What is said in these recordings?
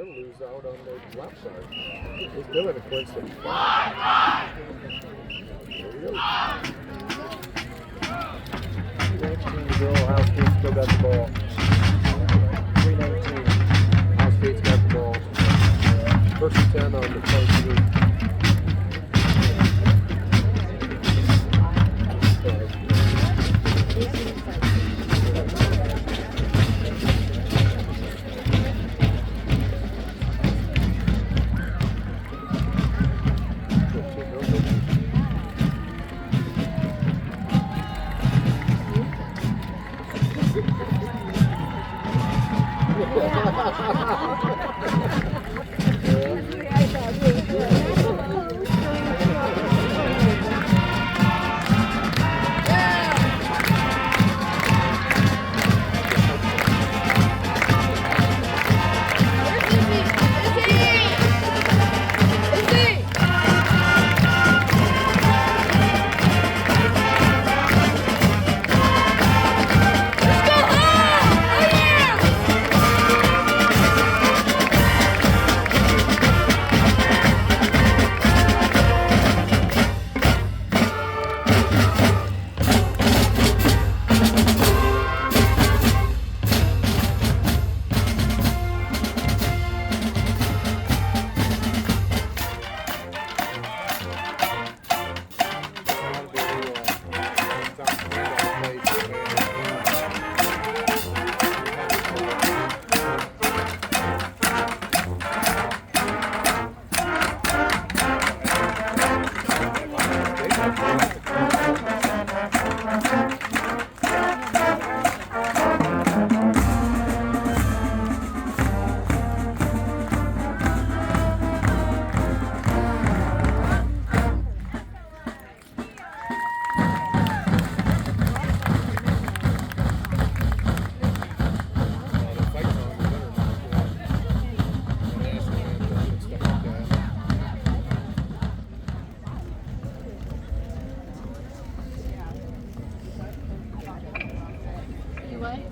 he'll lose out on the left side. He's Dylan and Quincy. There we go. 3:19 to go. Ohio State still got the ball. 3:19. Ohio State's got the ball. First and 10 on the 23.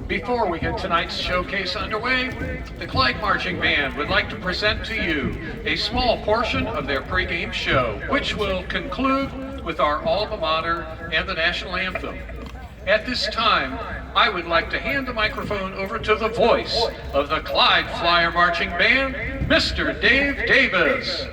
Before we get tonight's showcase underway, the Clyde Marching Band would like to present to you a small portion of their pregame show, which will conclude with our alma mater and the national anthem. At this time, I would like to hand the microphone over to the voice of the Clyde Flyer Marching Band, Mr. Dave Davis.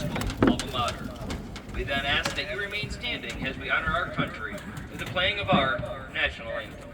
School alma mater. We then ask that you remain standing as we honor our country with the playing of our national anthem.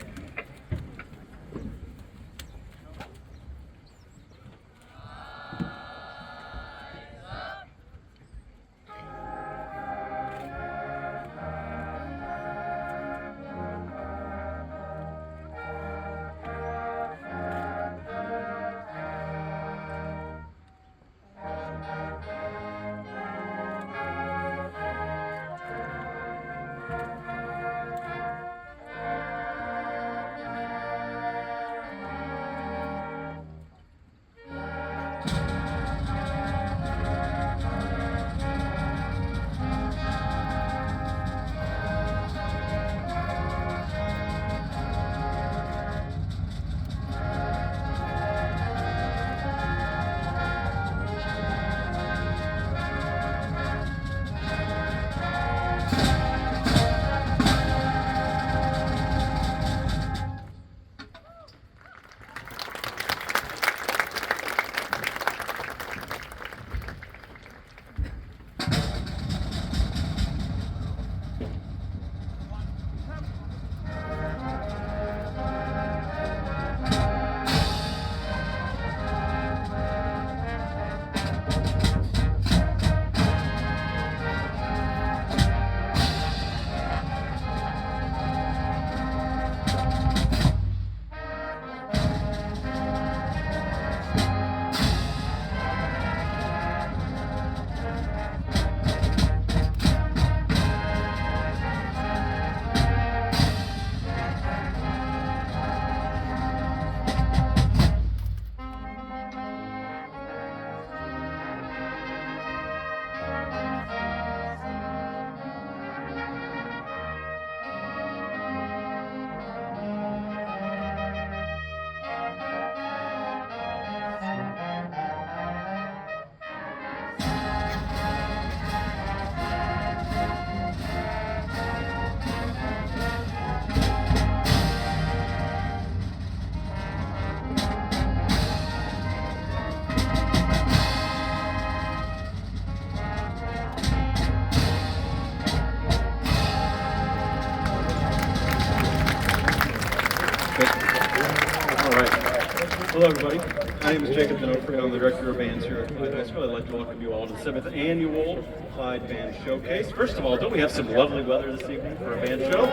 Hello, everybody. My name is Jacob Denofrio. I'm the Director of Bands here at Clyde High School. I'd like to welcome you all to the 7th Annual Clyde Band Showcase. First of all, don't we have some lovely weather this evening for a band show?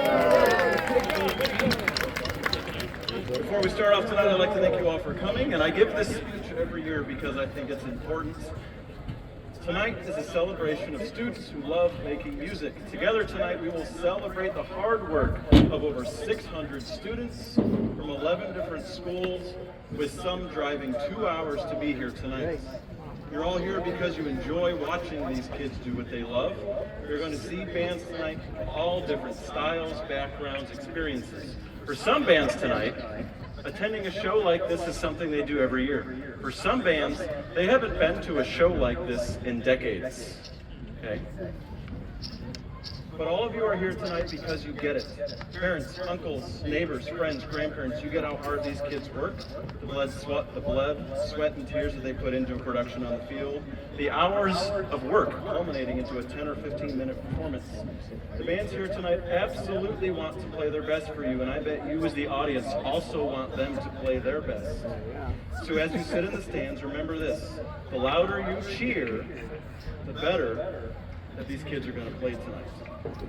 Before we start off tonight, I'd like to thank you all for coming, and I give this speech every year because I think it's important. Tonight is a celebration of students who love making music. Together tonight, we will celebrate the hard work of over 600 students from 11 different schools, with some driving 2 hours to be here tonight. You're all here because you enjoy watching these kids do what they love. You're going to see bands tonight of all different styles, backgrounds, experiences. For some bands tonight, attending a show like this is something they do every year. For some bands, they haven't been to a show like this in decades. Okay? But all of you are here tonight because you get it. Parents, uncles, neighbors, friends, grandparents, you get how hard these kids work. The blood, sweat, and tears that they put into a production on the field. The hours of work culminating into a 10 or 15-minute performance. The bands here tonight absolutely want to play their best for you, and I bet you as the audience also want them to play their best. So as you sit in the stands, remember this. The louder you cheer, the better that these kids are going to play tonight.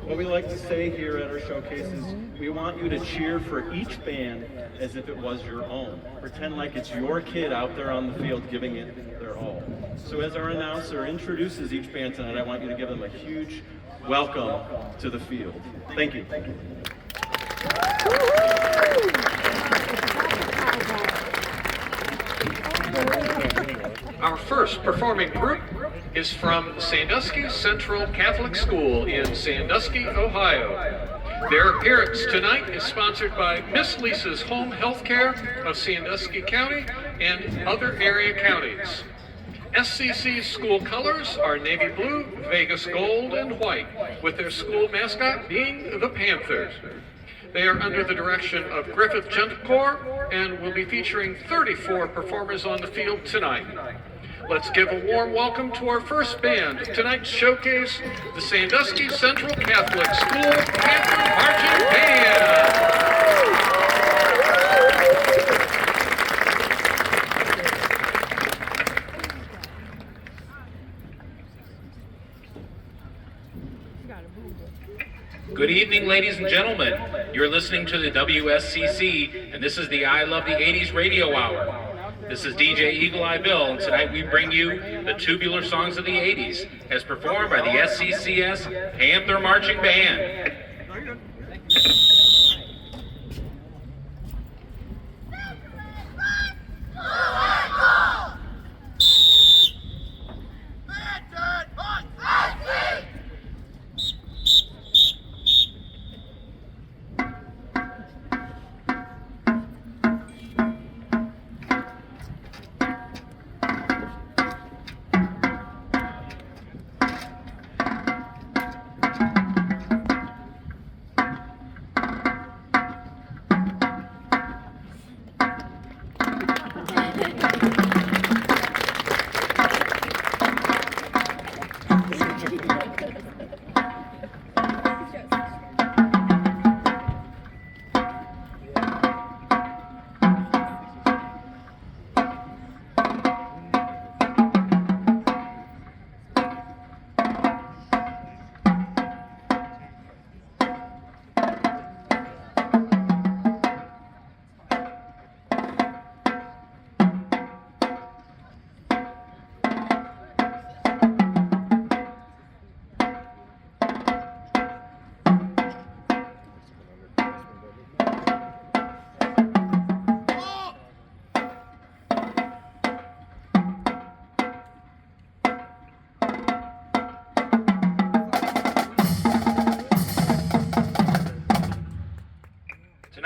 What we like to say here at our showcases, we want you to cheer for each band as if it was your own. Pretend like it's your kid out there on the field giving it their all. So as our announcer introduces each band tonight, I want you to give them a huge welcome to the field. Thank you. Our first performing group is from Sandusky Central Catholic School in Sandusky, Ohio. Their appearance tonight is sponsored by Miss Lisa's Home Healthcare of Sandusky County and other area counties. SCC's school colors are navy blue, Vegas gold, and white, with their school mascot being the Panthers. They are under the direction of Griffith Gentle Corps and will be featuring 34 performers on the field tonight. Let's give a warm welcome to our first band of tonight's showcase, the Sandusky Central Catholic School Panther Marching Band. Good evening, ladies and gentlemen. You're listening to the WSCC, and this is the I Love the 80s Radio Hour. This is DJ Eagle Eye Bill, and tonight we bring you the tubular songs of the 80s, as performed by the SCCS Panther Marching Band.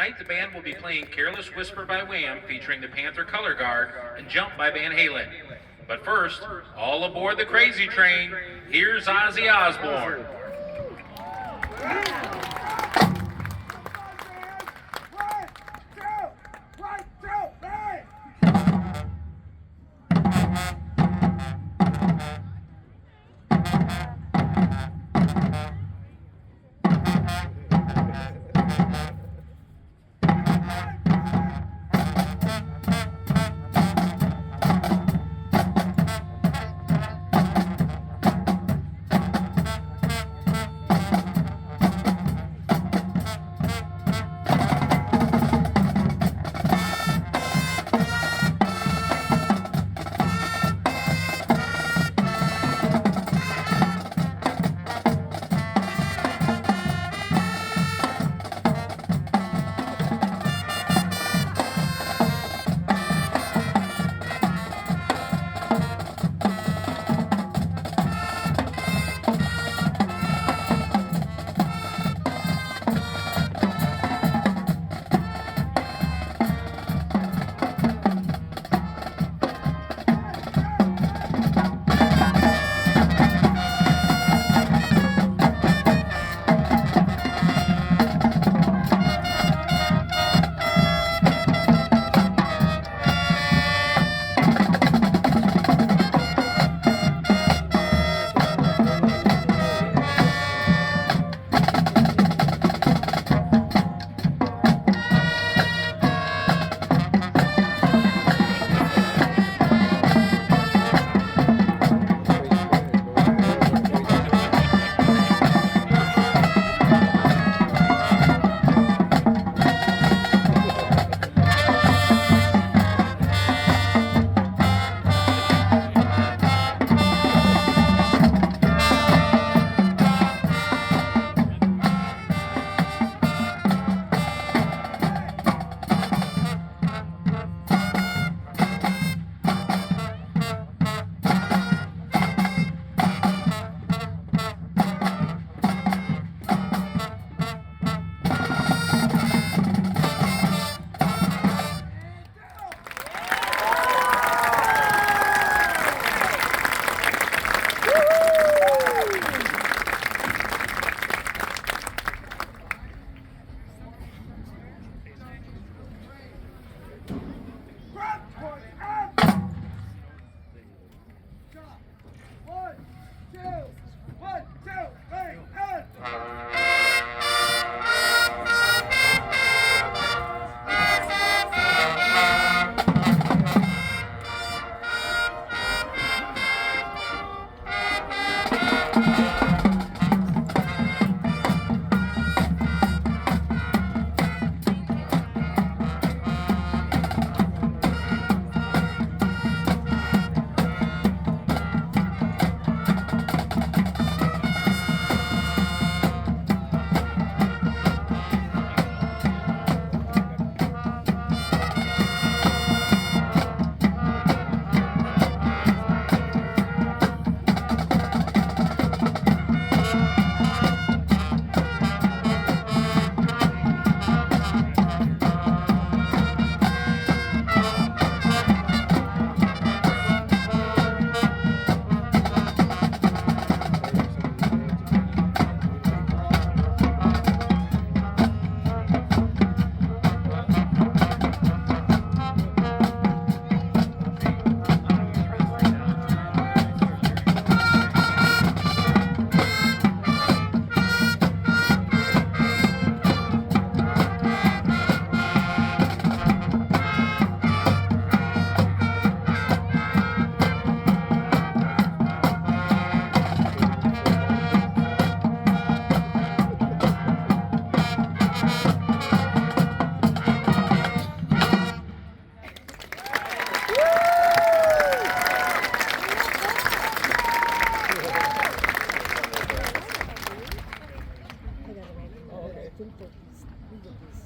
Tonight the band will be playing Careless Whisper by Wham featuring the Panther Color Guard and Jump by Van Halen. But first, all aboard the Crazy Train, here's Ozzy Osbourne. think that we get this.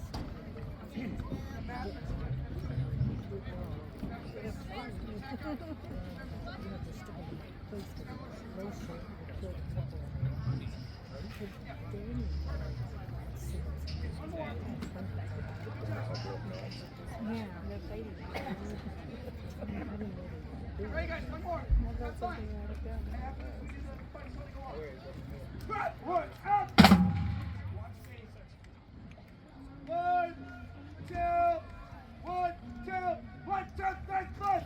Yeah, they're fighting. All right, guys, one more. One, out. One, two, one, two, one, two, three, four.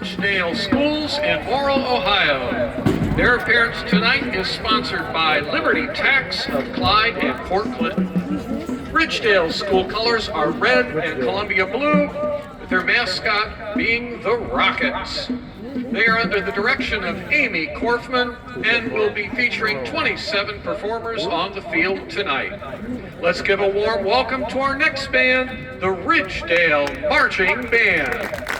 Ridgedale Schools in Morrill, Ohio. Their appearance tonight is sponsored by Liberty Tax of Clyde and Port Clinton. Ridgedale school colors are red and Columbia blue, with their mascot being the Rockets. They are under the direction of Amy Korfman and will be featuring 27 performers on the field tonight. Let's give a warm welcome to our next band, the Ridgedale Marching Band.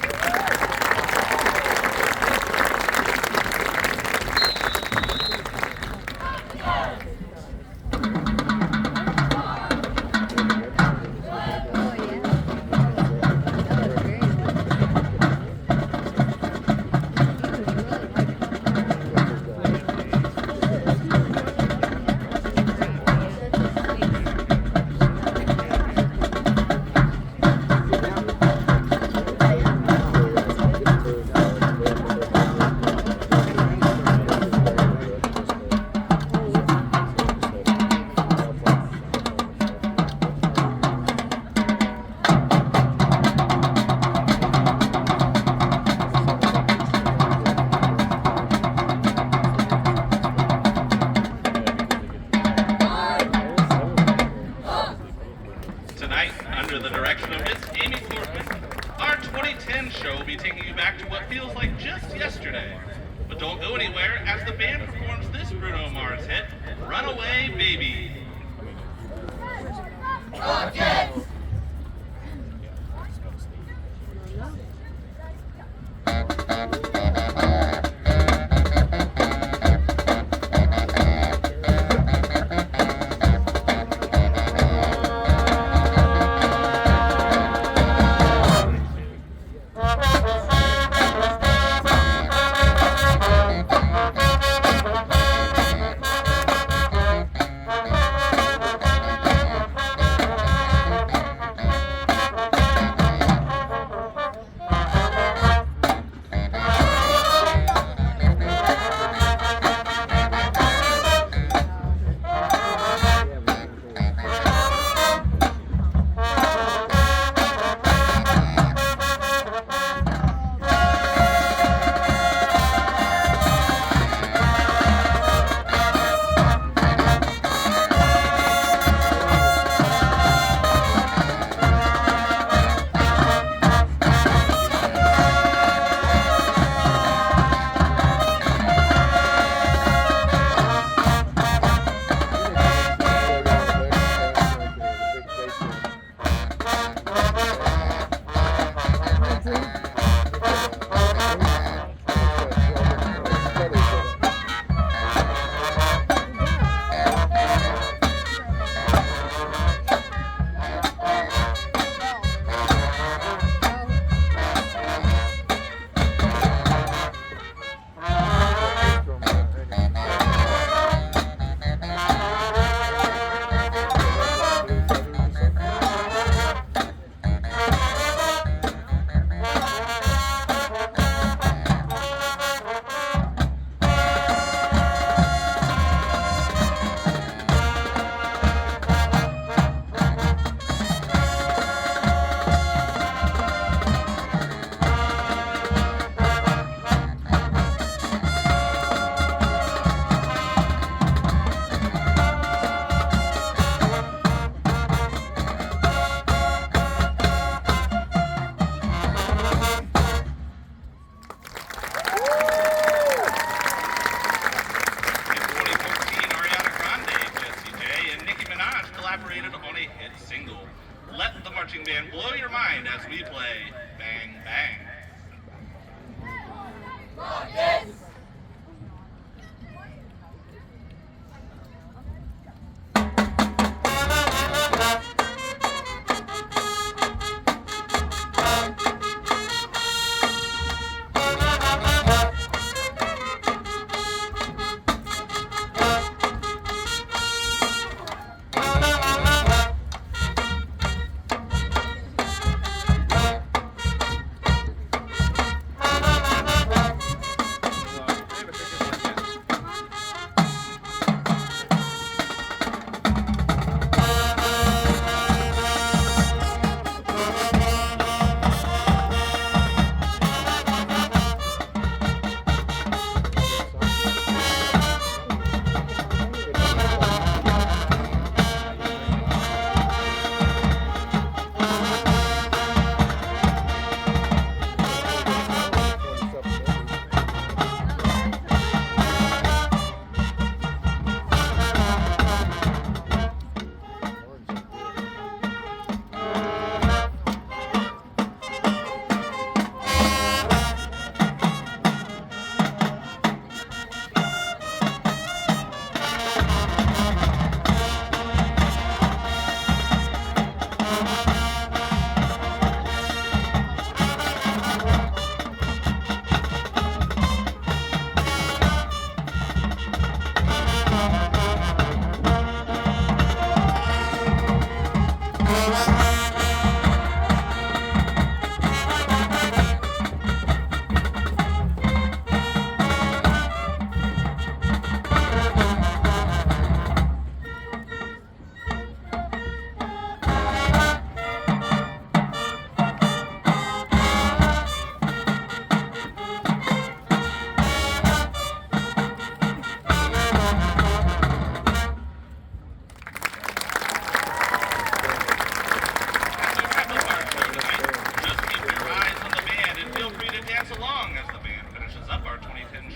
Don't go anywhere as the band performs this Bruno Mars hit, Runaway Baby.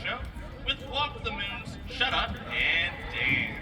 show with Walk the Moon's Shut Up and Dance.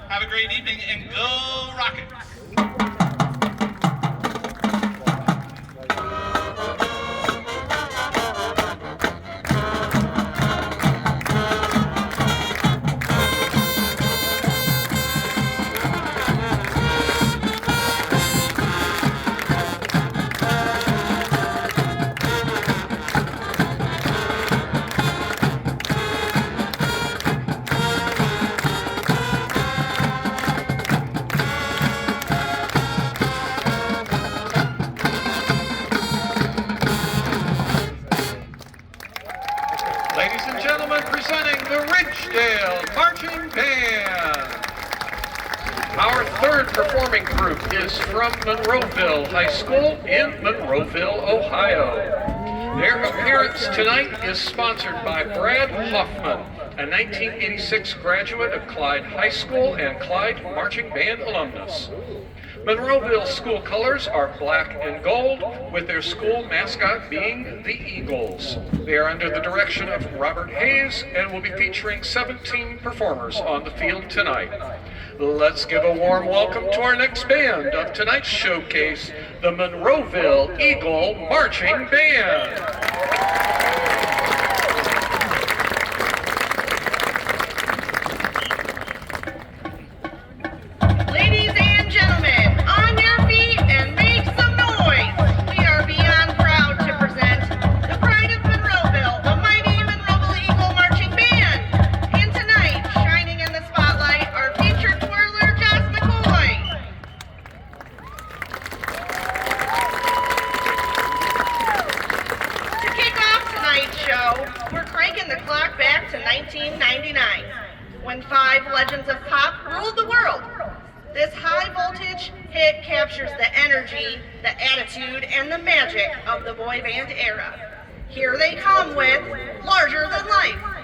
Have a great evening and go Rockets! Ladies and gentlemen, presenting the Ridgedale Marching Band. Our third performing group is from Monroeville High School in Monroeville, Ohio. Their appearance tonight is sponsored by Brad Hoffman, a 1986 graduate of Clyde High School and Clyde Marching Band alumnus. Monroeville school colors are black and gold, with their school mascot being the Eagles. They are under the direction of Robert Hayes and will be featuring 17 performers on the field tonight. Let's give a warm welcome to our next band of tonight's showcase, the Monroeville Eagle Marching Band. We're cranking the clock back to 1999, when 5 legends of pop ruled the world. This high voltage, hit captures the energy, the attitude, and the magic of the boy band era. Here they come with Larger Than Life.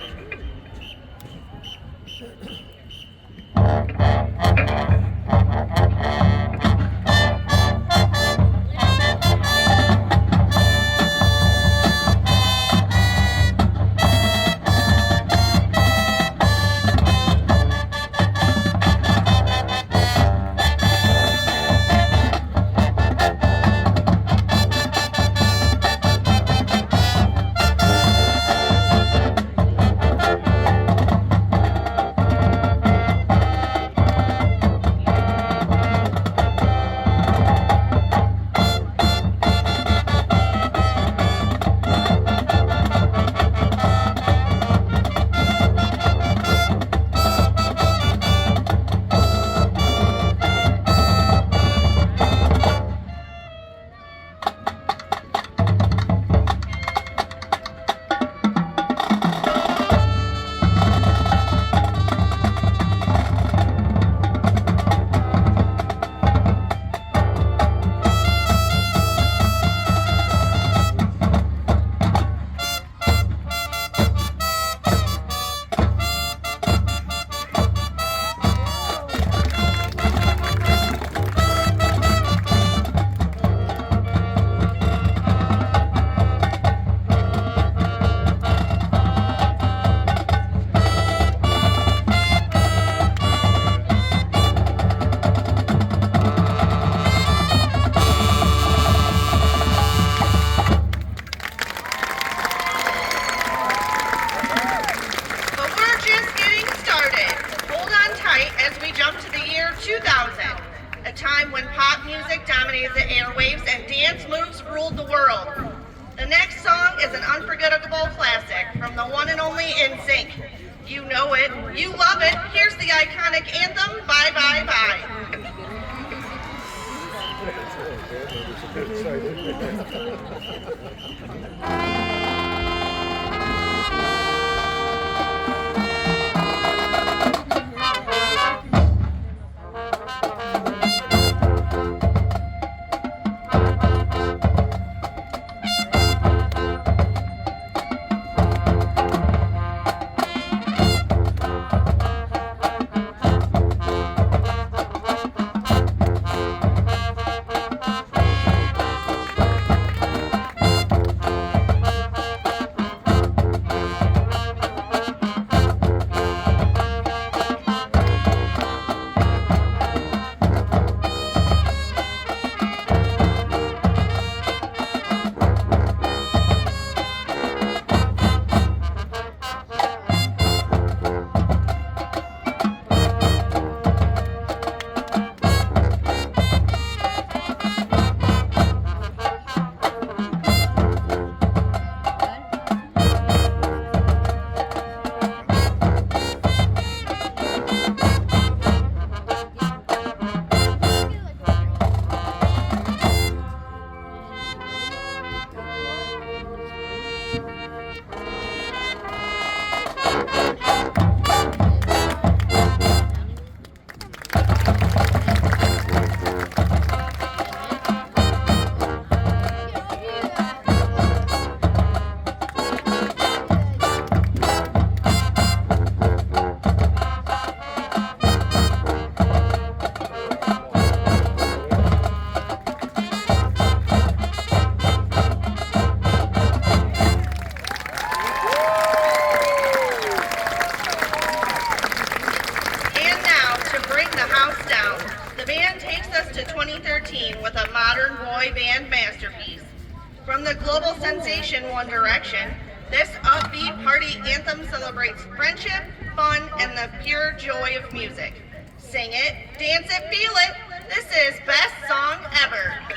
One Direction, this upbeat party anthem celebrates friendship, fun, and the pure joy of music. Sing it, dance it, feel it. This is Best Song Ever.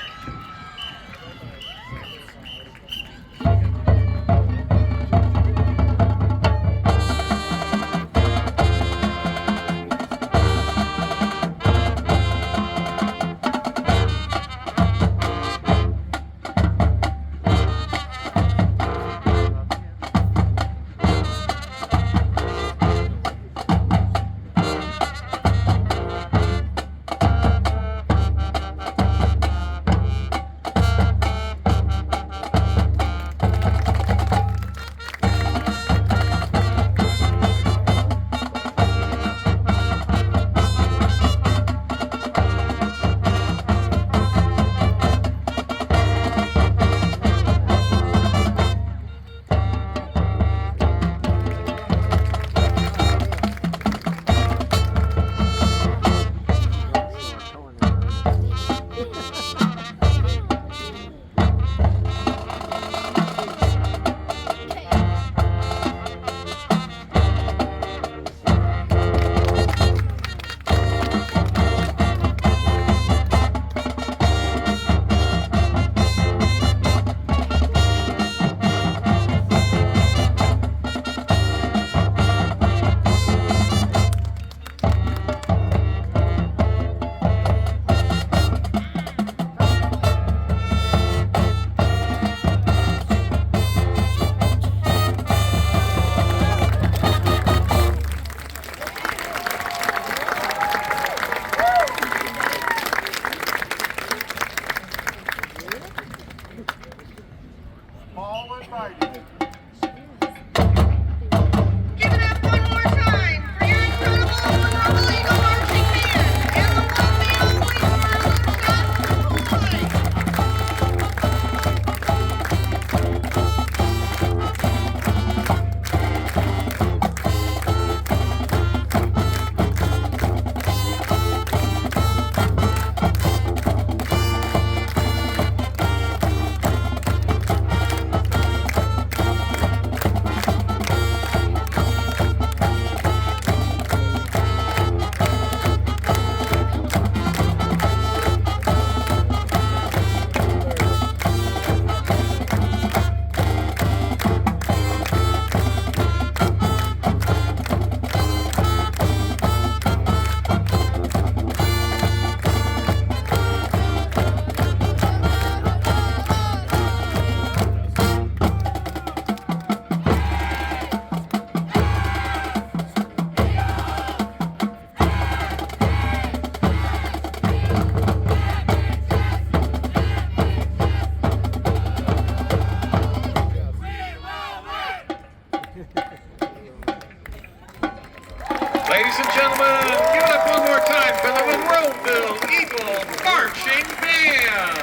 Give it up one more time for your incredible Purple Eagle Marching Band and the one and only First Clyde. Ladies and gentlemen, give it up one more time for the Monroeville Eagle Marching Band.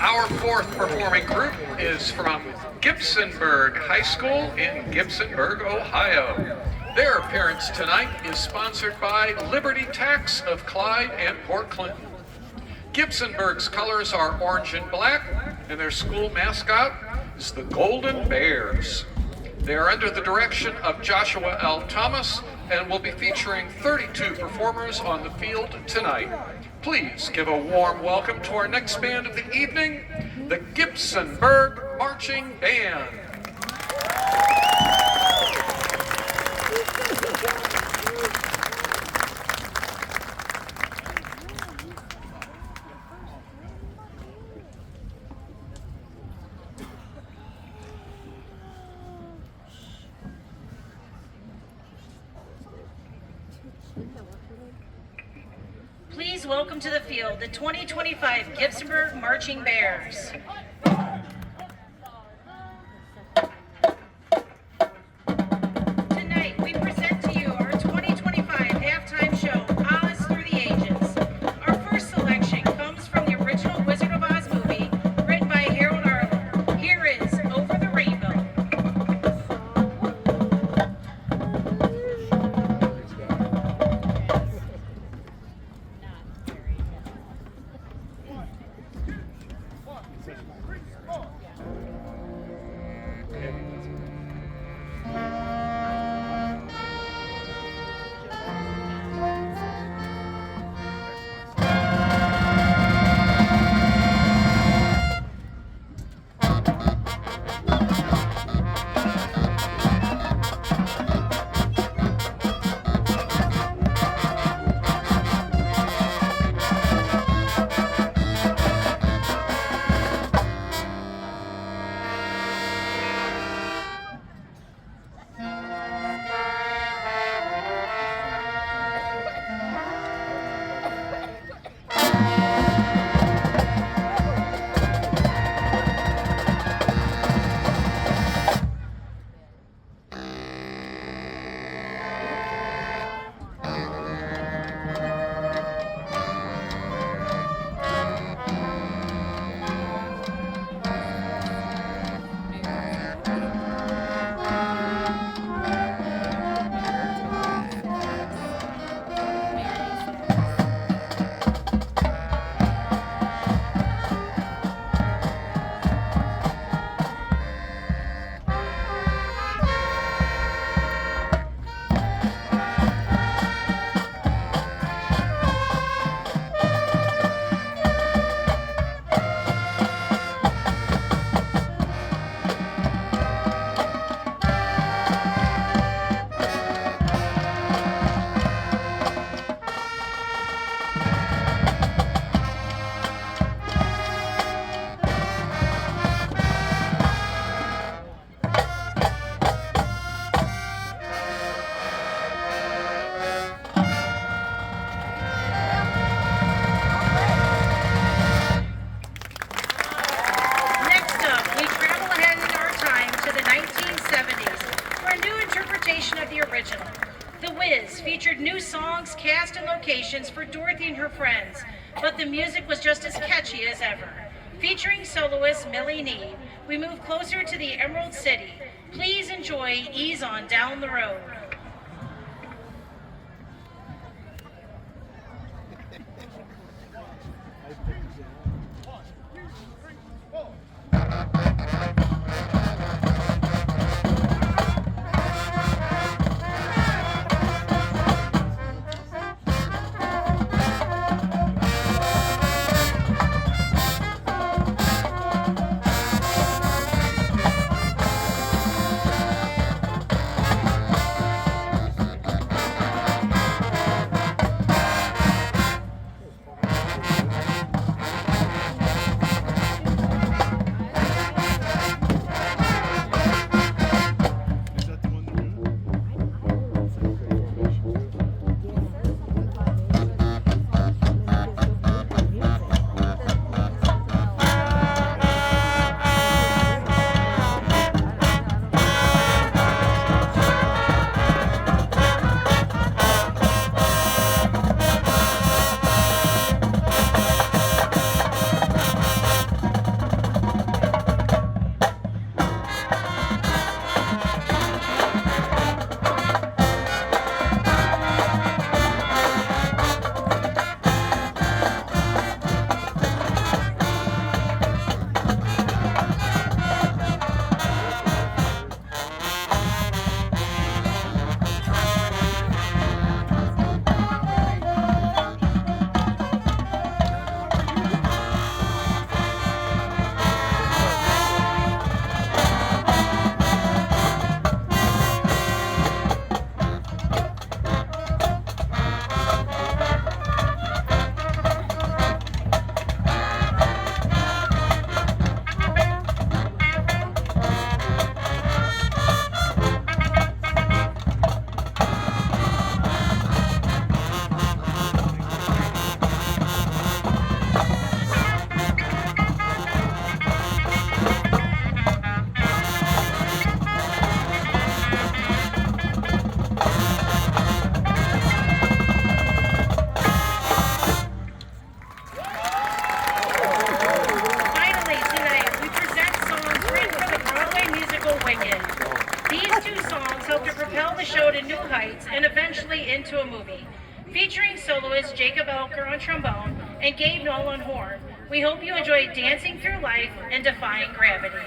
Our fourth performing group is from Gibsonburg High School in Gibsonburg, Ohio. Their appearance tonight is sponsored by Liberty Tax of Clyde and Port Clinton. Gibsonburg's colors are orange and black, and their school mascot is the Golden Bears. They are under the direction of Joshua L. Thomas and will be featuring 32 performers on the field tonight. Please give a warm welcome to our next band of the evening, the Gibsonburg Marching Band. Please welcome to the field the 2025 Gibsonburg Marching Bears. Tonight we present to you our 2025 halftime show, Oz Through the Ages. Our first selection comes from the original Wizard of Oz movie, written by Harold Arlen. Here is Over the Rainbow. Dorothy and her friends, but the music was just as catchy as ever. Featuring soloist Millie Need, we move closer to the Emerald City. Please enjoy Ease On Down the Road. Into a movie. Featuring soloist Jacob Elker on trombone and Gabe Knoll on horn, we hope you enjoy dancing through life and defying gravity.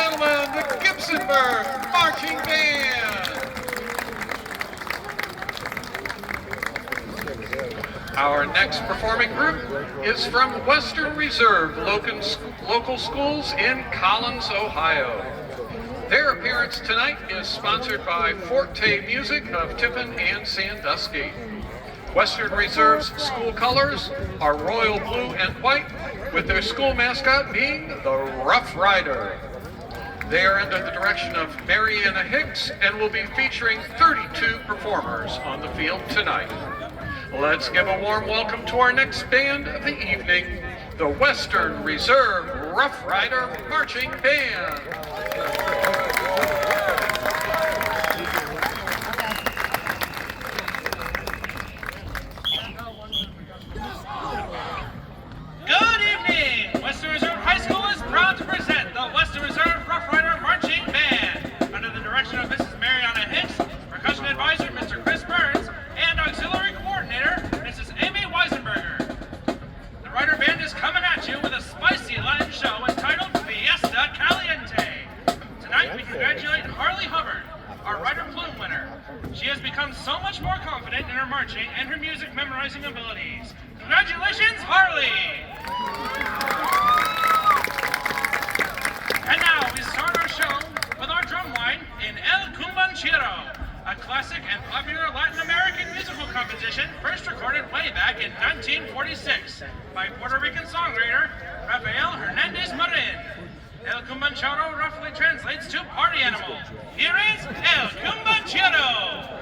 gentlemen, the Gibsonburg Marching Band. Our next performing group is from Western Reserve Local Schools in Collins, Ohio. Their appearance tonight is sponsored by Forte Music of Tiffin and Sandusky. Western Reserve's school colors are royal blue and white, with their school mascot being the Rough Rider. They are under the direction of Mariana Hicks and will be featuring 32 performers on the field tonight. Let's give a warm welcome to our next band of the evening, the Western Reserve Rough Rider Marching Band. Good evening! Western Reserve High School is proud to present the Western Reserve Rough Rider Marching Band under the direction of Mrs. Mariana Hicks, percussion advisor Mr. Chris Burns, and auxiliary coordinator Mrs. Amy Weisenberger. The Rider Band is coming at you with a spicy Latin show entitled Fiesta Caliente. Tonight we congratulate Harley Hubbard, our Rider Plume winner. She has become so much more confident in her marching and her music memorizing abilities. Congratulations, Harley! And now we start our show with our drum line in El Cumbanchero, a classic and popular Latin American musical composition first recorded way back in 1946 by Puerto Rican songwriter Rafael Hernandez Marin. El Cumbanchero roughly translates to party animal. Here is El Cumbanchero!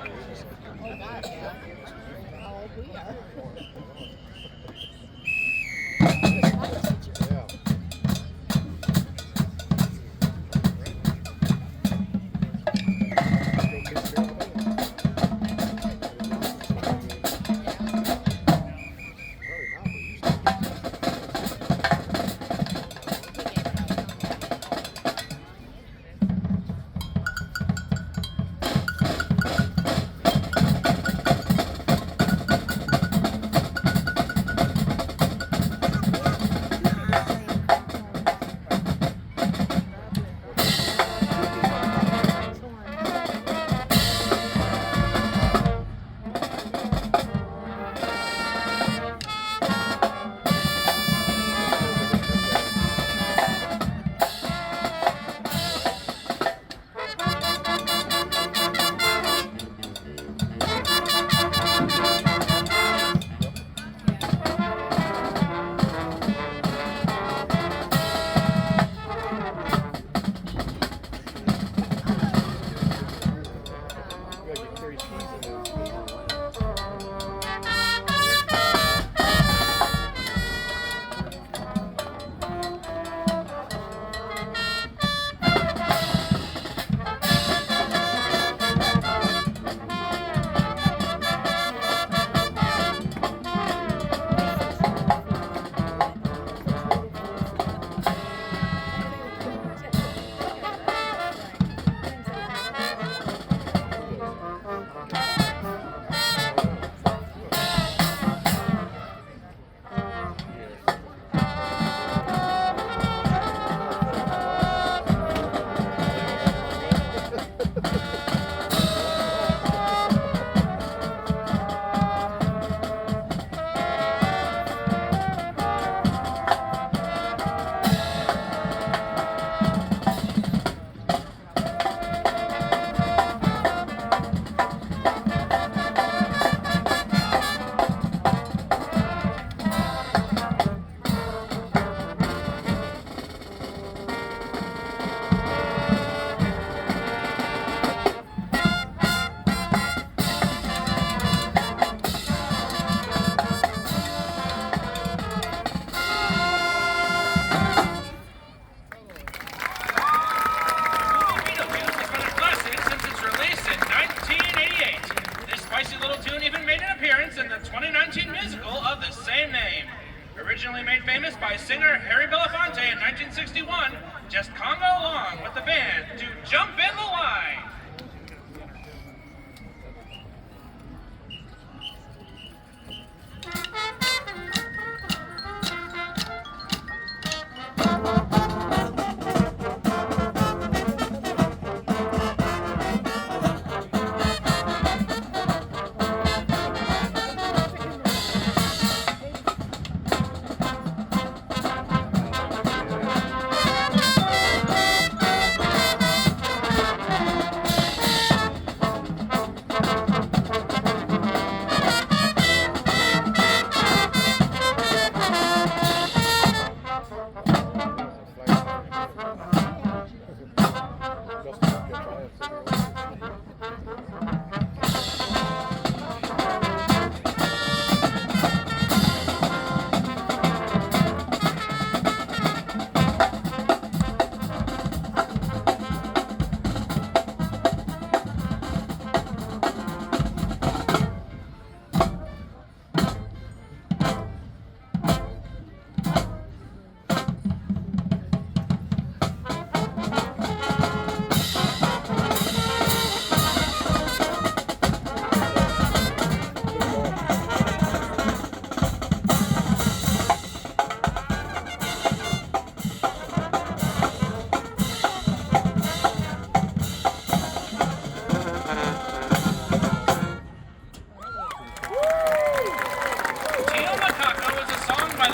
Originally made famous by singer Harry Belafonte in 1961, just conga along with the band to Jump in the Line.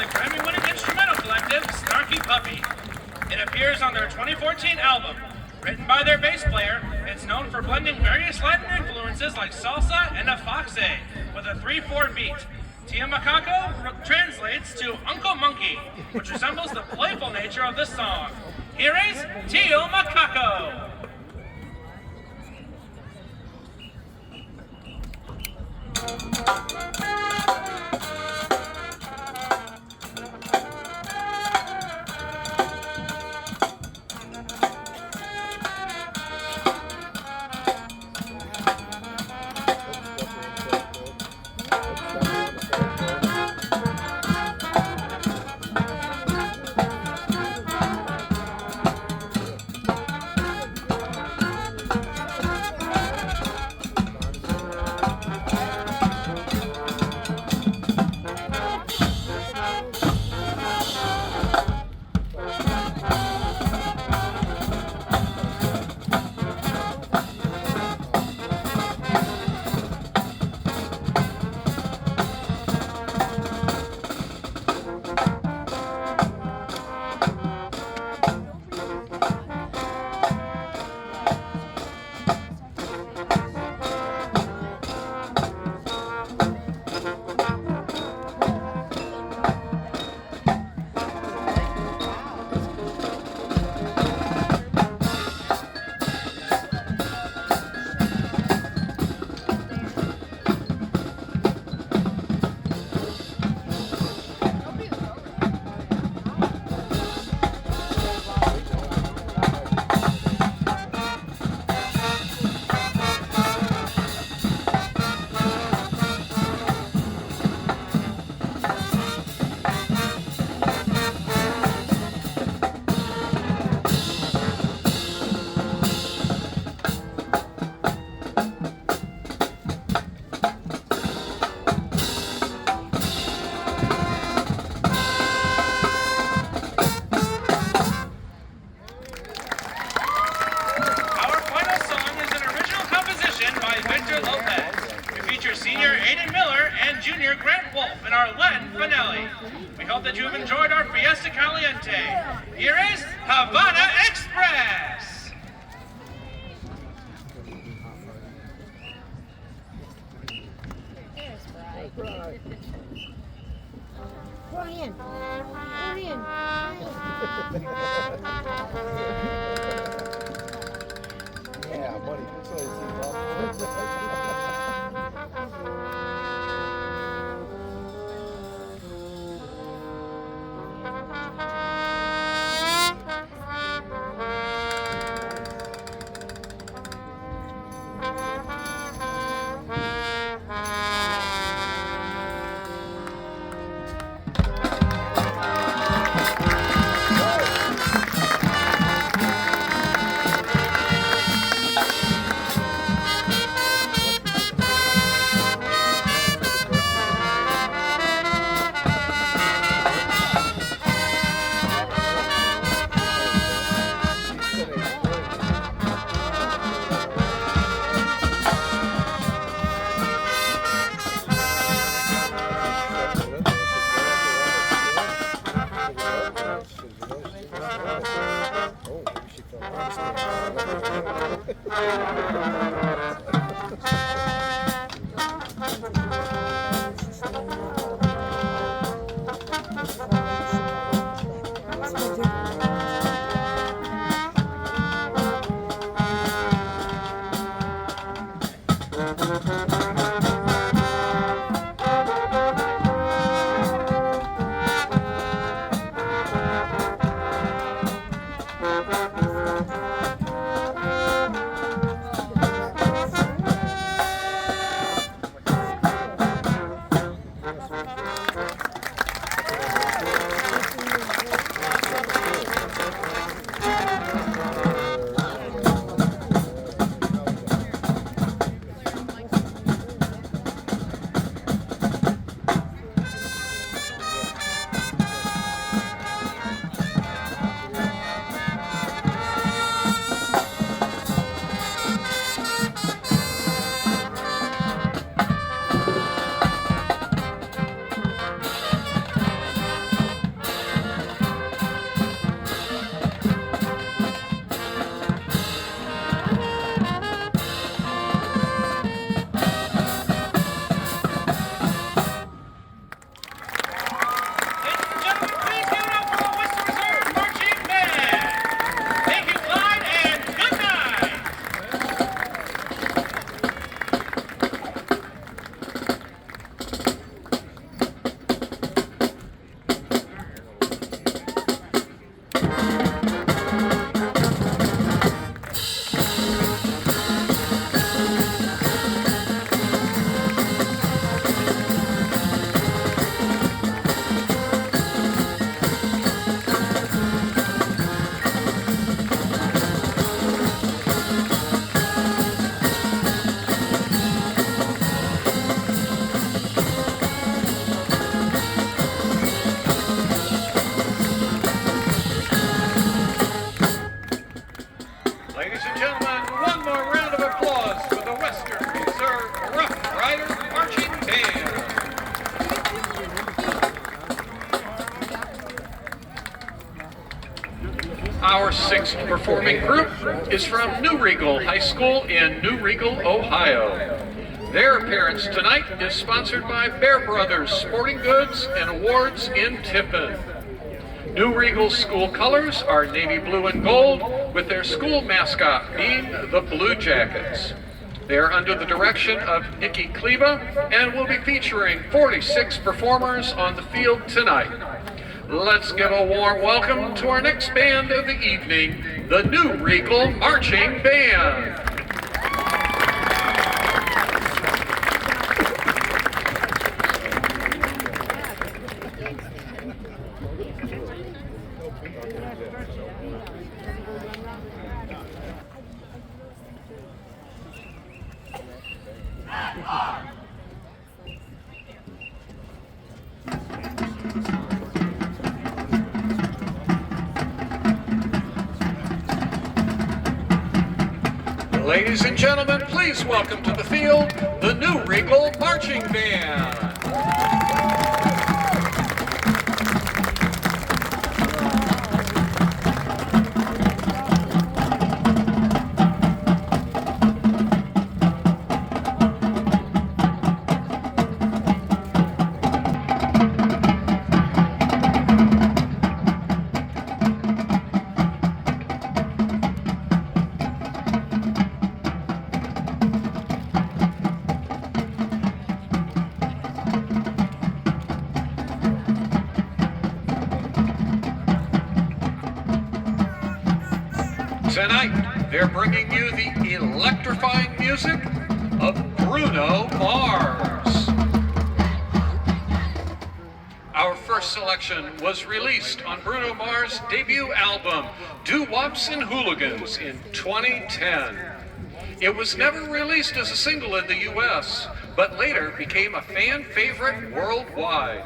the Grammy-winning instrumental collective Snarky Puppy. It appears on their 2014 album. Written by their bass player, it's known for blending various Latin influences like salsa and a foxe with a 3/4 beat. Tia Macaco translates to Uncle Monkey, which resembles the playful nature of the song. Here is Tio Macaco. We hope that you have enjoyed our Fiesta Caliente. Here is Havana Express. Brian, Brian. Yeah, buddy. That's what I see, Our sixth performing group is from New Regal High School in New Regal, Ohio. Their appearance tonight is sponsored by Bear Brothers Sporting Goods and Awards in Tiffin. New Regal's school colors are navy blue and gold, with their school mascot being the Blue Jackets. They are under the direction of Nikki Clyde and will be featuring 46 performers on the field tonight. Let's give a warm welcome to our next band of the evening, the New Regal Marching Band. Ladies and gentlemen, please welcome to the field the New Regal Marching Band. Tonight, they're bringing you the electrifying music of Bruno Mars. Our first selection was released on Bruno Mars' debut album, Doo-Wops and Hooligans, in 2010. It was never released as a single in the US, but later became a fan favorite worldwide.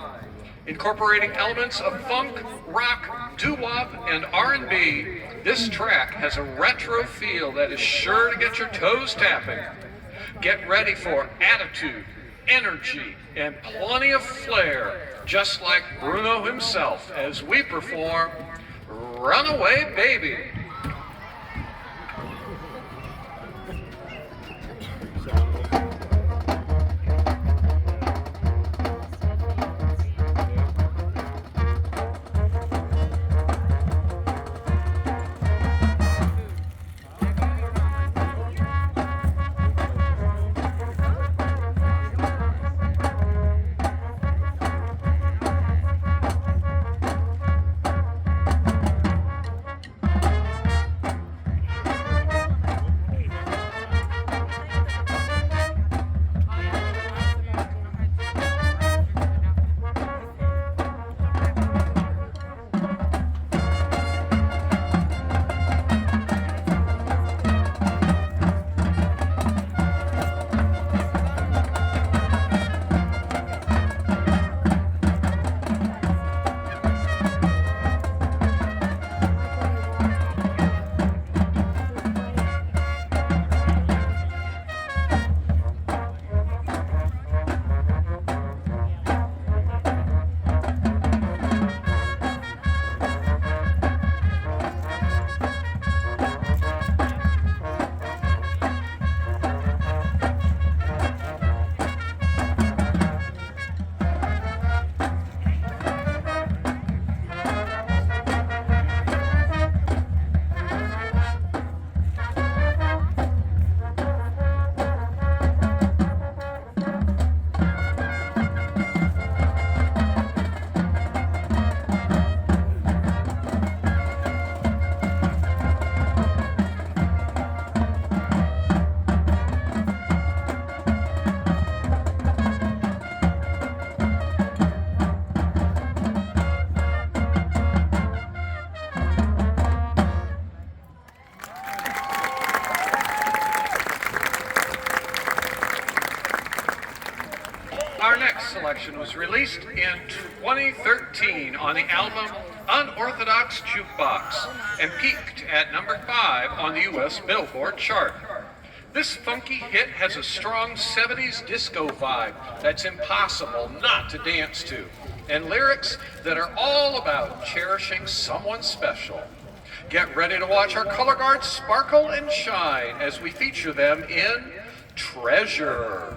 Incorporating elements of funk, rock, doo-wop, and R&B, this track has a retro feel that is sure to get your toes tapping. Get ready for attitude, energy, and plenty of flair, just like Bruno himself, as we perform Runaway Baby. Our next selection was released in 2013 on the album Unorthodox Jukebox and peaked at number 5 on the US Billboard chart. This funky hit has a strong 70s disco vibe that's impossible not to dance to, and lyrics that are all about cherishing someone special. Get ready to watch our color guards sparkle and shine as we feature them in Treasure.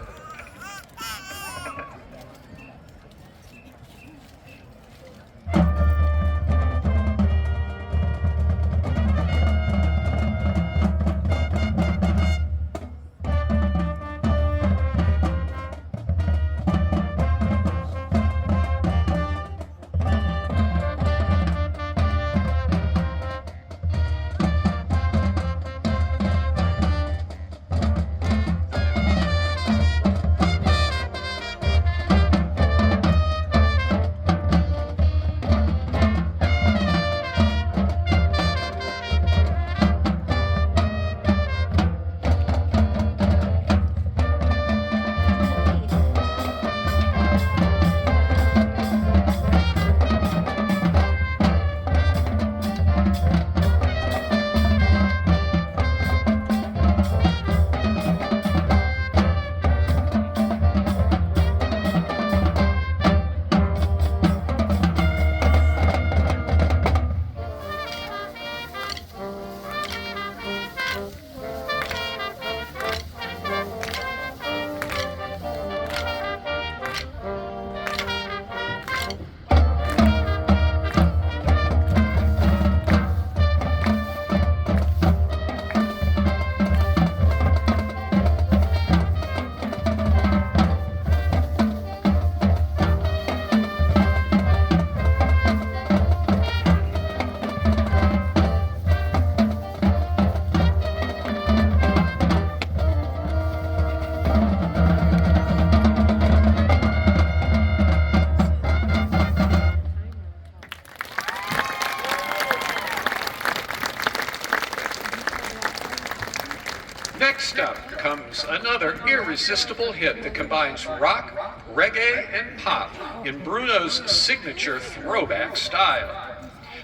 Next up comes another irresistible hit that combines rock, reggae, and pop in Bruno's signature throwback style.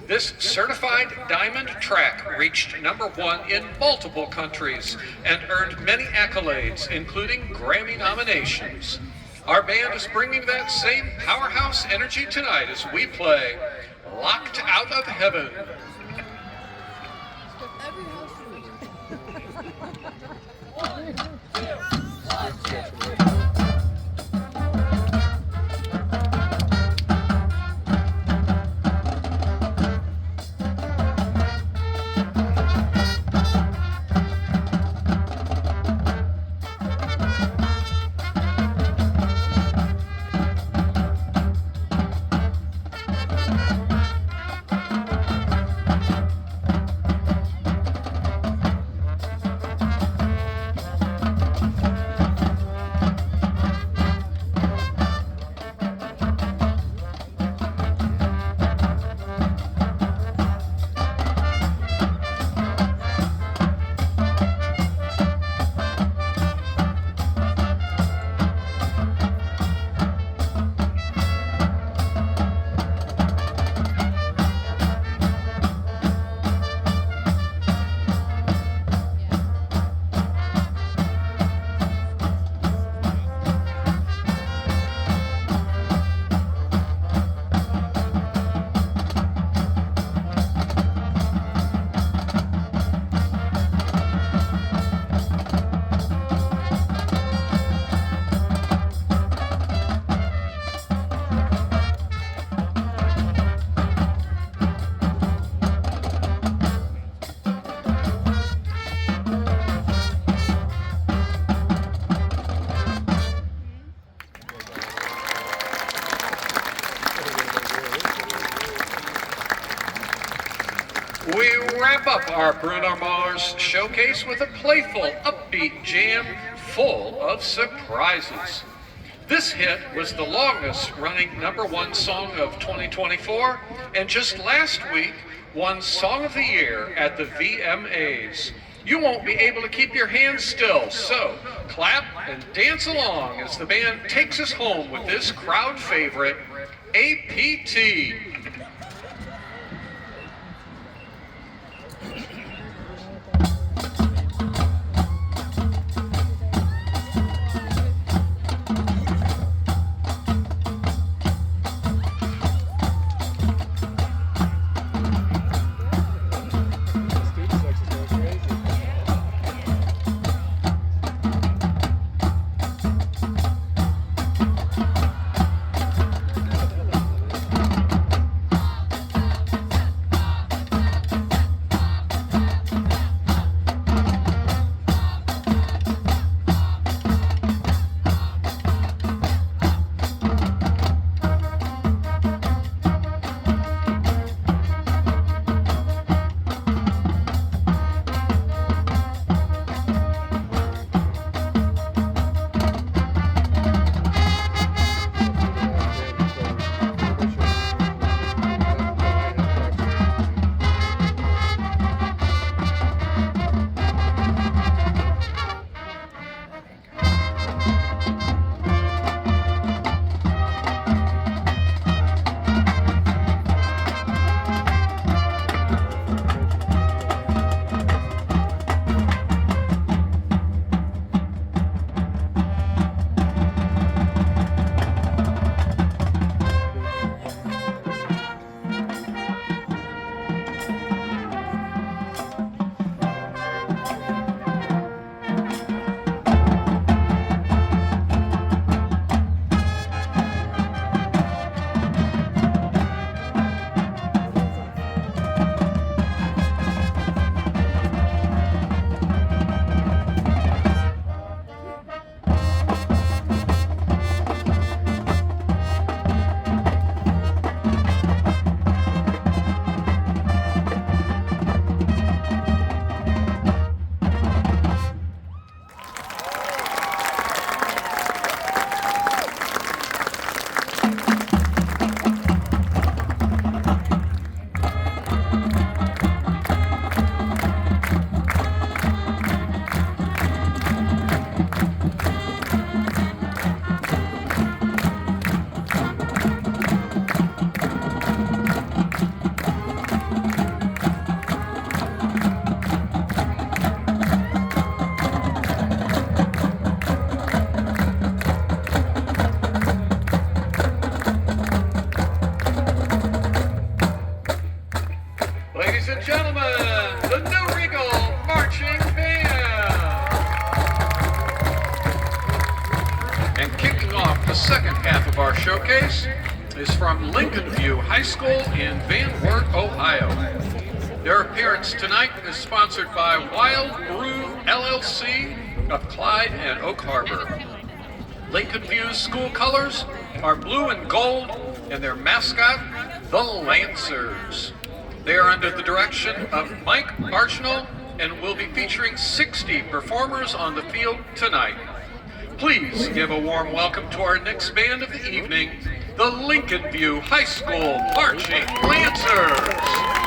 This certified diamond track reached #1 in multiple countries and earned many accolades, including Grammy nominations. Our band is bringing that same powerhouse energy tonight as we play Locked Out of Heaven. We wrap up our Bruno Mars showcase with a playful, upbeat jam full of surprises. This hit was the longest running #1 song of 2024, and just last week won Song of the Year at the VMAs. You won't be able to keep your hands still, so clap and dance along as the band takes us home with this crowd favorite, APT. ladies and gentlemen, the New Regal Marching Band. And kicking off the second half of our showcase is from Lincoln View High School in Van Wert, Ohio. Their appearance tonight is sponsored by Wild Brew LLC of Clyde and Oak Harbor. Lincoln View's school colors are blue and gold, and their mascot, the Lancers. They are under the direction of Mike Archnell and will be featuring 60 performers on the field tonight. Please give a warm welcome to our next band of the evening, the Lincoln View High School Marching Lancers.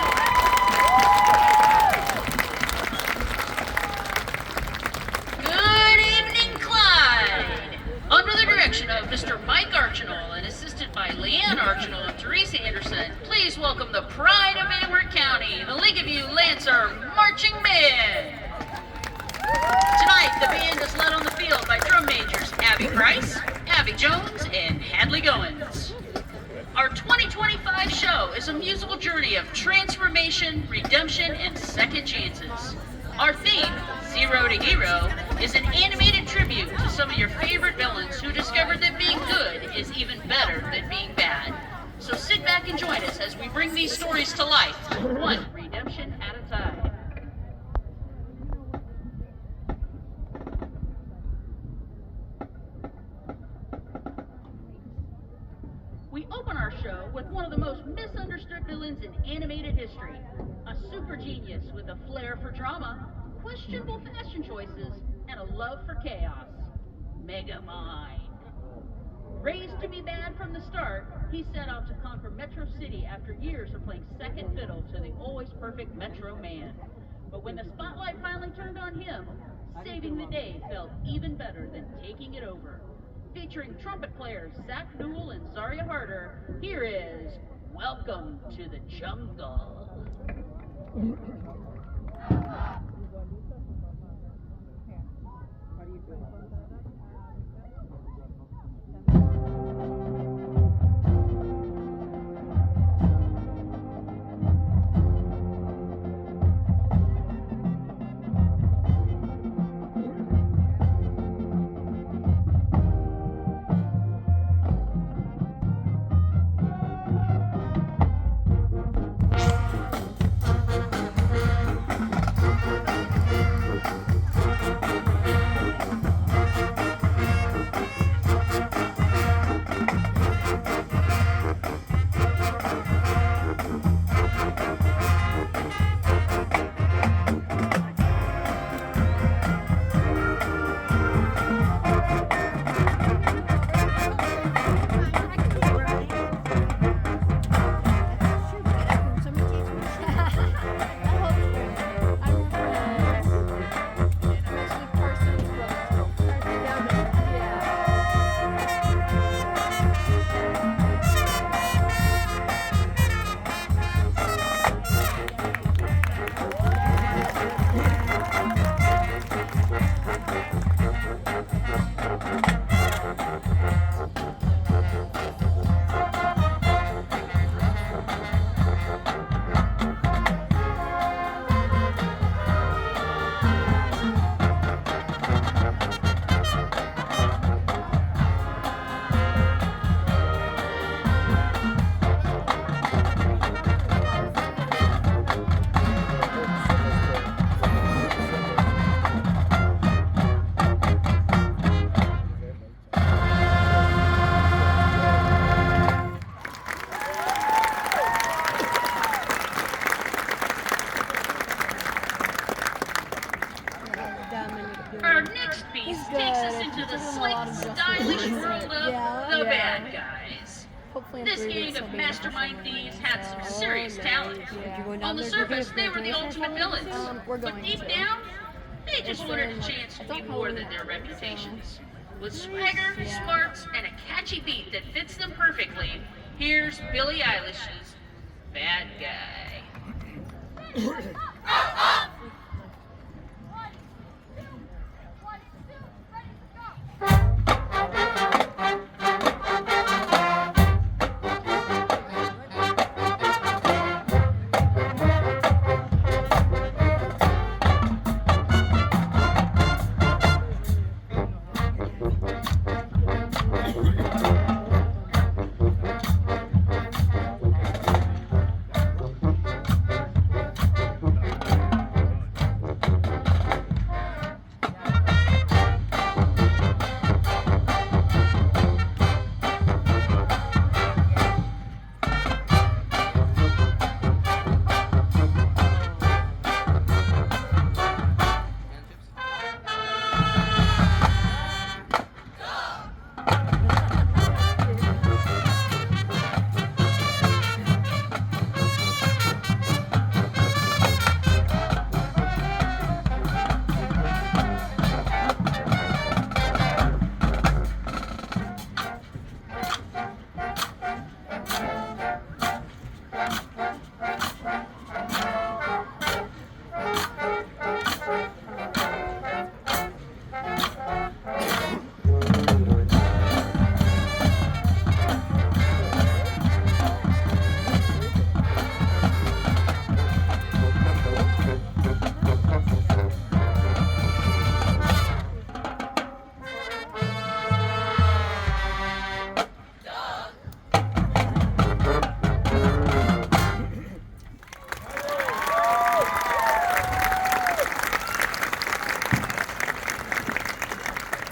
Under the direction of Mr. Mike Archnell and assisted by Leanne Archnell and Teresa Anderson, please welcome the pride of Van Wert County, the Lincoln View Lancer Marching Band. Tonight, the band is led on the field by drum majors Abby Price, Abby Jones, and Hadley Goins. Our 2025 show is a musical journey of transformation, redemption, and second chances. Our theme, Zero to Hero, is an animated tribute to some of your favorite villains who discovered that being good is even better than being bad. So sit back and join us as we bring these stories to life, one redemption at a time. We open our show with one of the most misunderstood villains in animated history, a super genius with a flair for drama, questionable fashion choices, and a love for chaos, Megamind. Raised to be bad from the start, he set out to conquer Metro City after years of playing second fiddle to the always perfect Metro Man. But when the spotlight finally turned on him, saving the day felt even better than taking it over. Featuring trumpet players Zach Newell and Zaria Harder, here is Welcome to the Jungle. Our next piece takes us into the slick, stylish world of the bad guys. This gang of mastermind thieves had some serious talent. On the surface, they were the ultimate villains, but deep down, they just wanted a chance to be more than their reputations. With swagger, smarts, and a catchy beat that fits them perfectly, here's Billie Eilish's Bad Guy.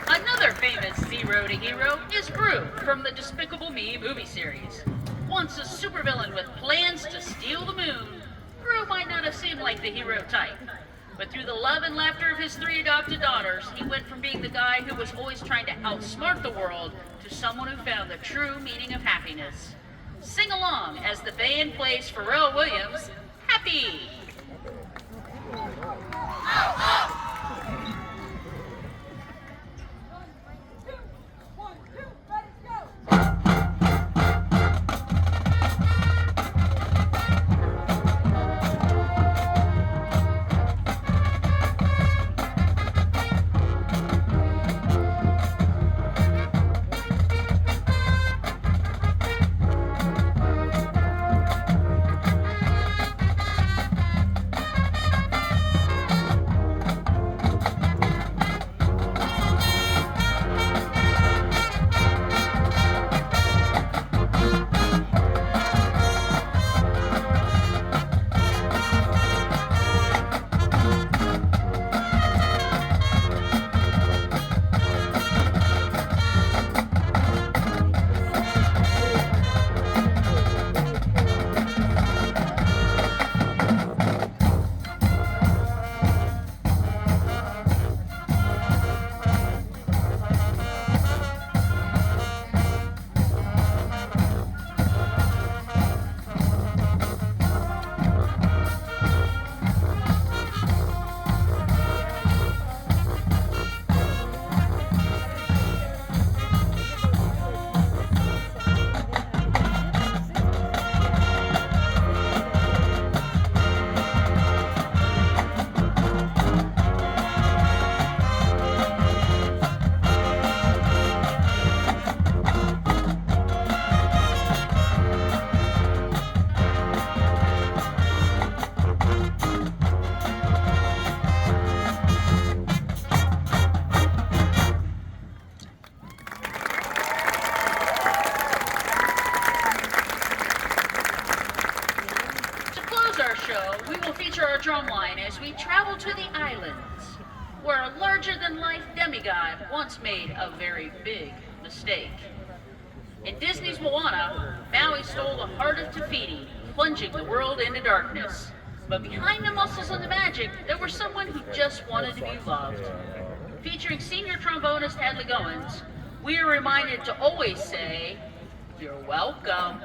Another famous Zero to Hero is Gru from the Despicable Me movie series. Once a supervillain with plans to steal the moon, Gru might not have seemed like the hero type. But through the love and laughter of his 3 adopted daughters, he went from being the guy who was always trying to outsmart the world to someone who found the true meaning of happiness. Sing along as the band plays Pharrell Williams' Happy. drumline as we travel to the islands, where a larger-than-life demigod once made a very big mistake. In Disney's Moana, Maui stole the heart of Te Fiti, plunging the world into darkness. But behind the muscles and the magic, there was someone who just wanted to be loved. Featuring senior trombonist Hadley Goins, we are reminded to always say, "You're welcome."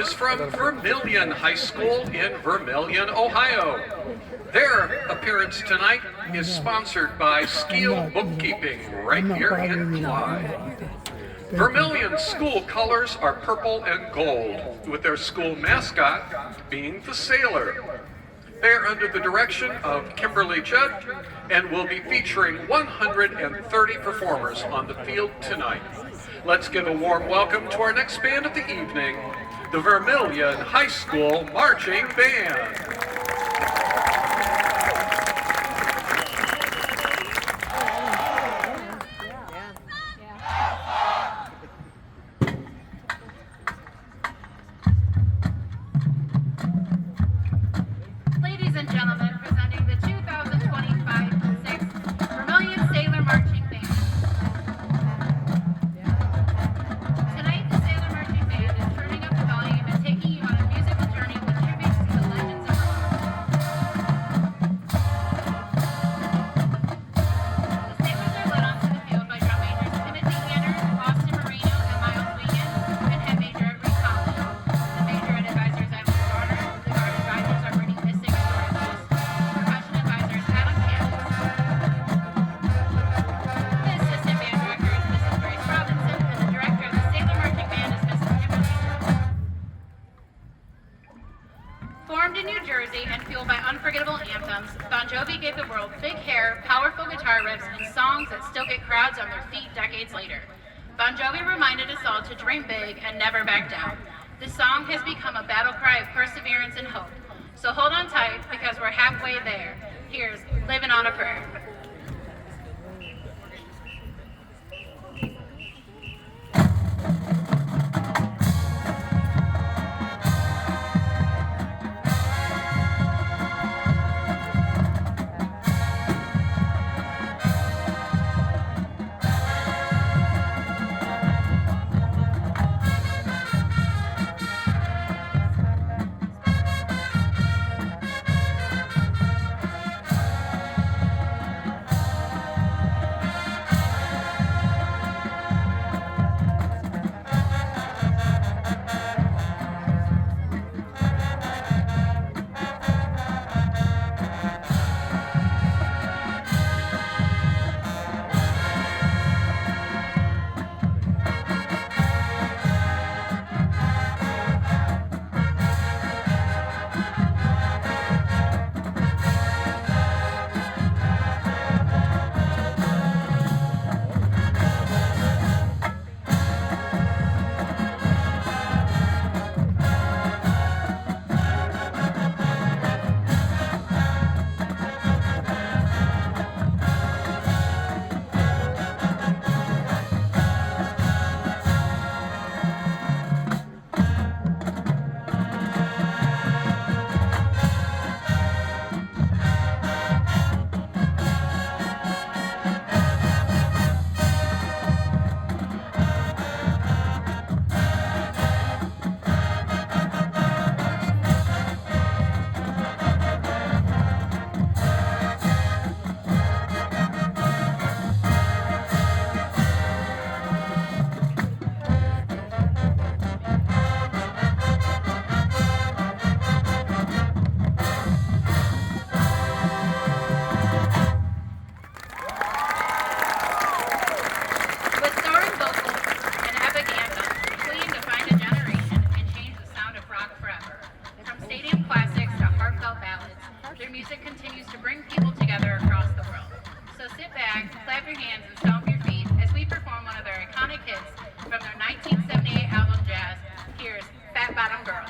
is from Vermilion High School in Vermilion, Ohio. Their appearance tonight is sponsored by Skeel Bookkeeping right here in Clyde. Vermilion's school colors are purple and gold, with their school mascot being the sailor. They are under the direction of Kimberly Judd and will be featuring 130 performers on the field tonight. Let's give a warm welcome to our next band of the evening, the Vermilion High School Marching Band. Ladies and gentlemen, presenting the 2025-6 Vermilion Sailor Marching Band. Tonight, the Sailor Marching Band is turning up the volume and taking you on a musical journey with tributes to the legends of Vermont. The Sailors are led onto the field by drum majors Timothy Anders, Austin Marino, and Miles Wiegand, and head major Rick Collins. The major and advisors Evan Garner. The guard advisors are Brittany Missing and Dora Lewis. Percussion advisors Adam Campbell. The assistant band director is Mrs. Grace Robinson, and the director of the Sailor Marching Band is Mrs. Kimberly Jones. Formed in New Jersey and fueled by unforgettable anthems, Bon Jovi gave the world big hair, powerful guitar riffs, and songs that still get crowds on their feet decades later. Bon Jovi reminded us all to dream big and never back down. This song has become a battle cry of perseverance and hope. So hold on tight, because we're halfway there. Here's Living on a Prayer. With soaring vocals and epic anthems, fleeing to find a generation and change the sound of rock forever. From stadium classics to heartfelt ballads, their music continues to bring people together across the world. So sit back, clap your hands, and stomp your feet as we perform one of their iconic hits from their 1978 album Jazz. Here's Fat Bottom Girls.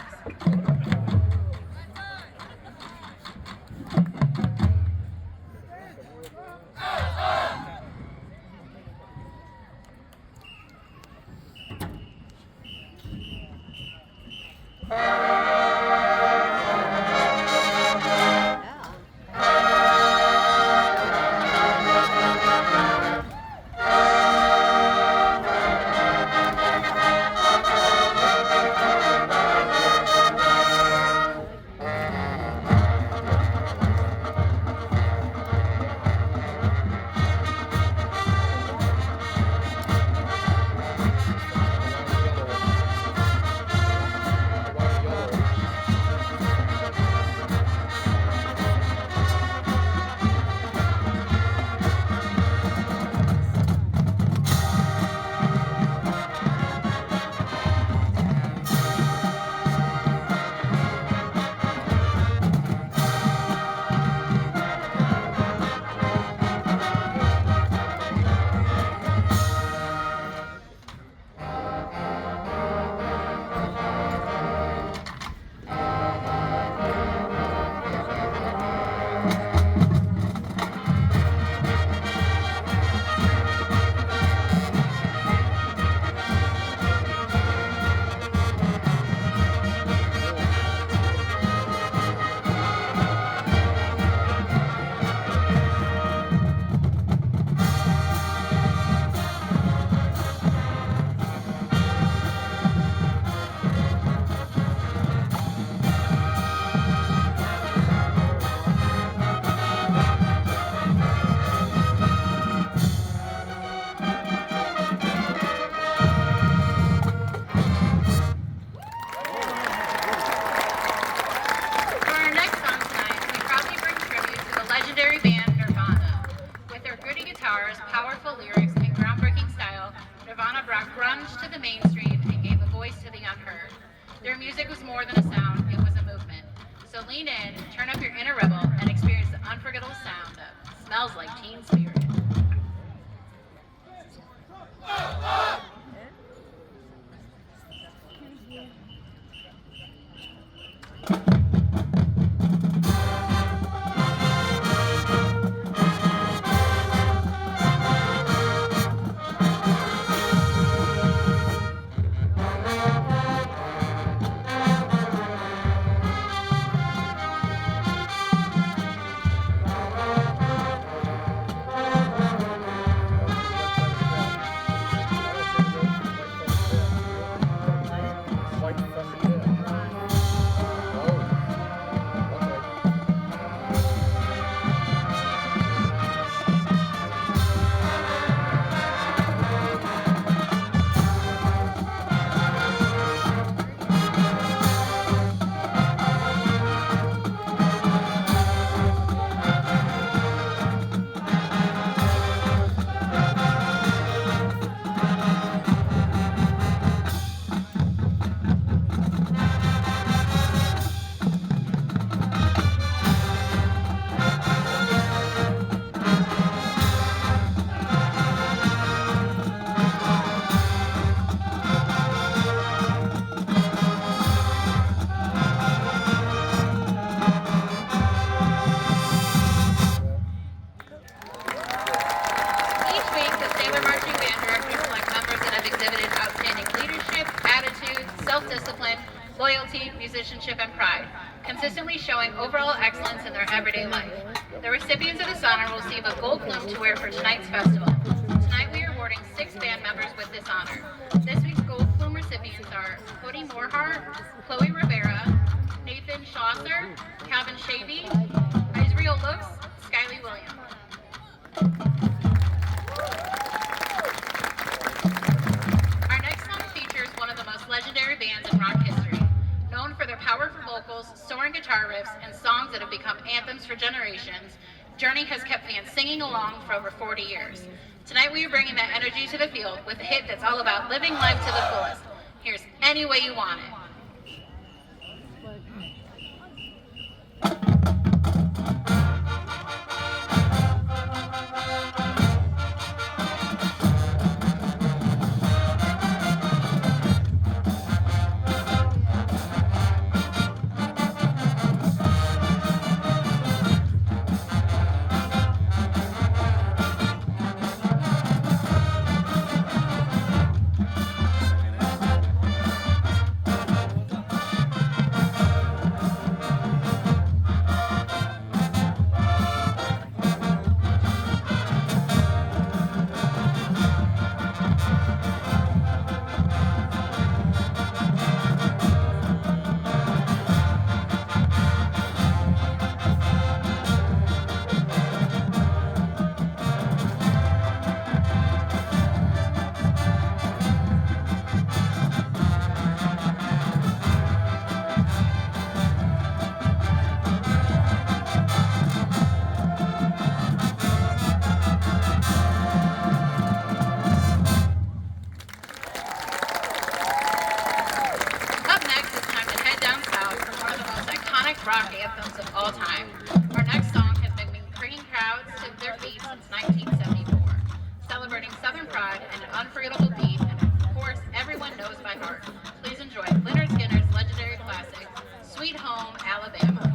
smells like teen spirit. Self-discipline, loyalty, musicianship, and pride, consistently showing overall excellence in their everyday life. The recipients of this honor will receive a gold plume to wear for tonight's festival. Tonight we are awarding 6 band members with this honor. This week's gold plume recipients are Cody Moorhart, Chloe Rivera, Nathan Schlosser, Calvin Shavy, Israel Looks, Skylie Williams. Our next song features one of the most legendary bands in rock history. Known for their powerful vocals, soaring guitar riffs, and songs that have become anthems for generations, Journey has kept fans singing along for over 40 years. Tonight we are bringing that energy to the field with a hit that's all about living life to the fullest. Here's Any Way You Want It. Rock anthems of all time. Our next song has been bringing crowds to their feet since 1974, celebrating Southern pride and an unforgettable beat, and of course, everyone knows by heart. Please enjoy Leonard Skinner's legendary classic, Sweet Home, Alabama.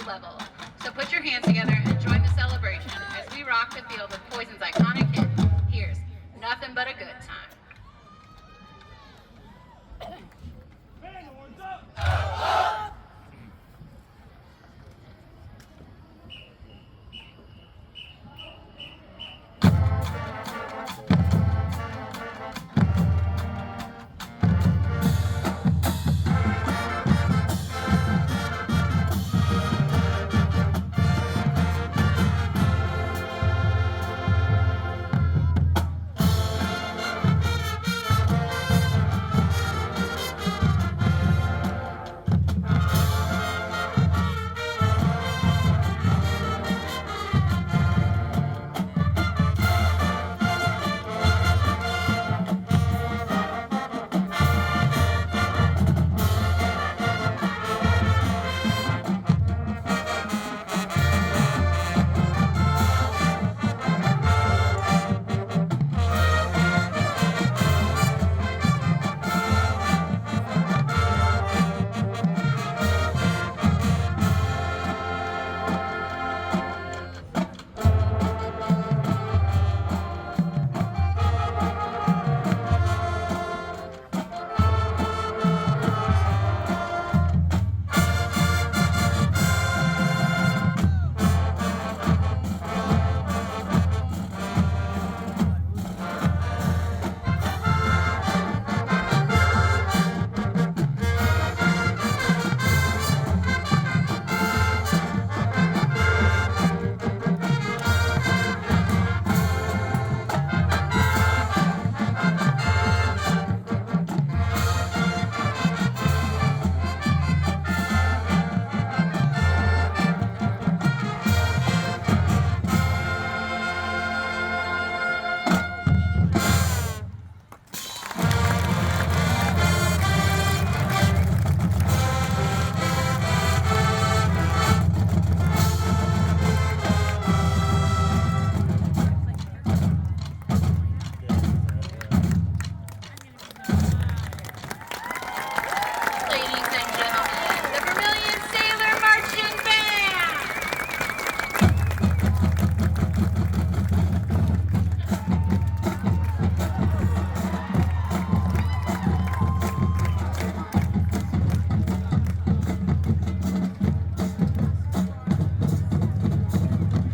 the level. So put your hands together and join the celebration as we rock the field with Poison's iconic hit, Here's Nothing But a Good Time.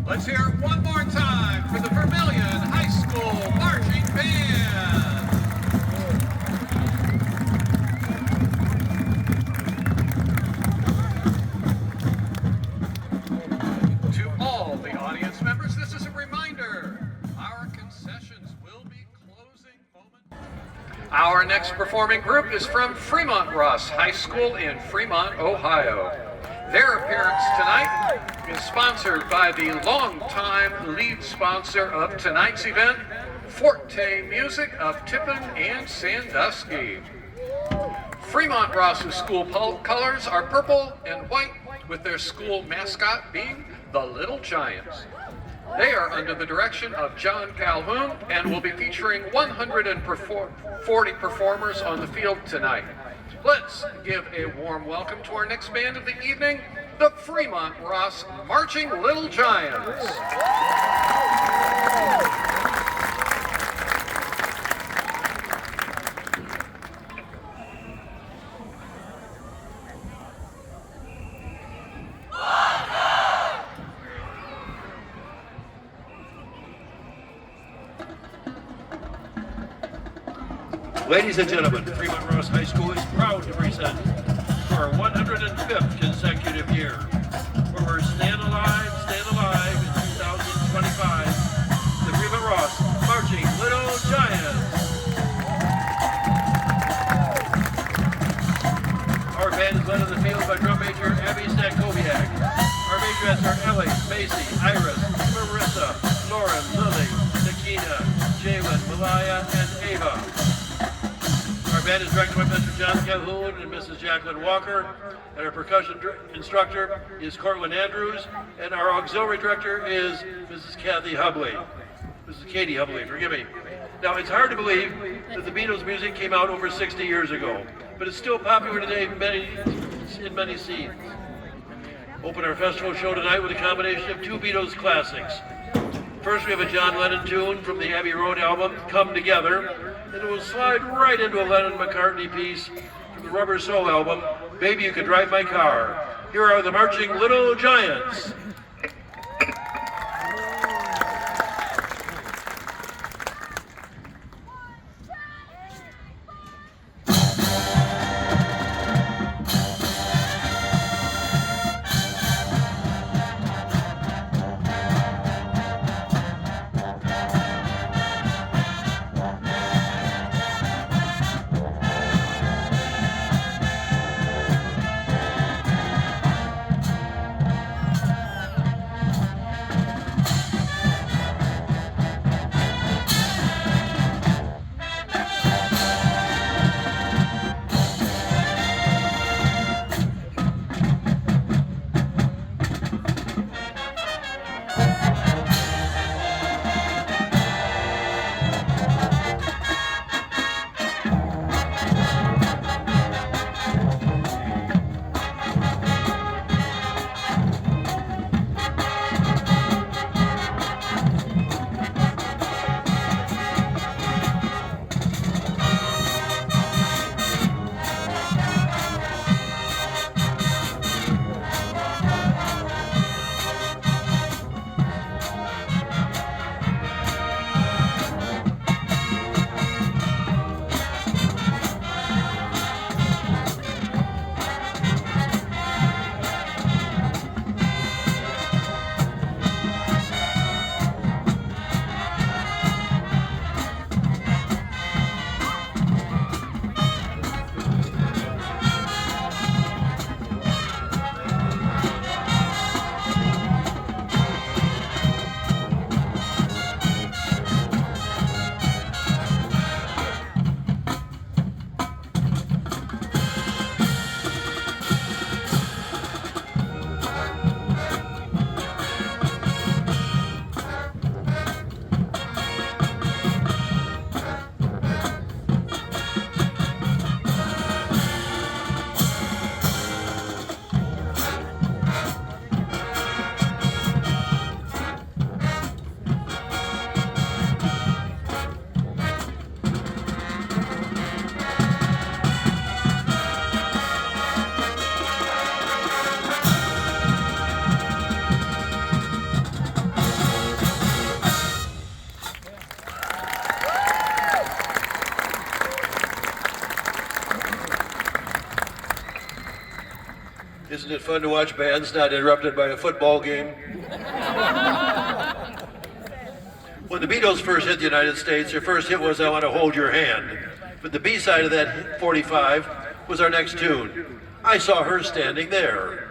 Let's hear it one more time for the Vermilion High School Marching Band. To all the audience members, this is a reminder. Our concessions will be closing momentarily. Our next performing group is from Fremont Ross High School in Fremont, Ohio. Their appearance tonight is sponsored by the longtime lead sponsor of tonight's event, Forte Music of Tippin and Sandusky. Fremont Ross's school colors are purple and white, with their school mascot being the Little Giants. They are under the direction of John Calhoun and will be featuring 140 performers on the field tonight. Let's give a warm welcome to our next band of the evening, the Fremont Ross Marching Little Giants. Ladies and gentlemen, Fremont Ross High School is proud to present for our 105th consecutive year, where we're Stand Alive in 2025, the Fremont Ross Marching Little Giants. Our band is led on the field by drum major Abby Stakoviak. Our majorettes are Ellie, Macy, Iris, Marissa, Lauren, Lily, Nikita, Jalen, Malaya, and Ava. Our band is directed by Mr. John Calhoun and Mrs. Jacqueline Walker, and our percussion instructor is Cortland Andrews, and our auxiliary director is Mrs. Katie Hubley, forgive me. Now, it's hard to believe that the Beatles music came out over 60 years ago, but it's still popular today in many scenes. Open our festival show tonight with a combination of two Beatles classics. First, we have a John Lennon tune from the Abbey Road album, Come Together, and it will slide right into a Lennon-McCartney piece from the Rubber Soul album, Baby You Could Drive My Car. Here are the Marching Little Giants. Isn't it fun to watch bands not interrupted by a football game? When the Beatles first hit the United States, their first hit was I Want to Hold Your Hand. But the B-side of that 45 was our next tune, I Saw Her Standing There.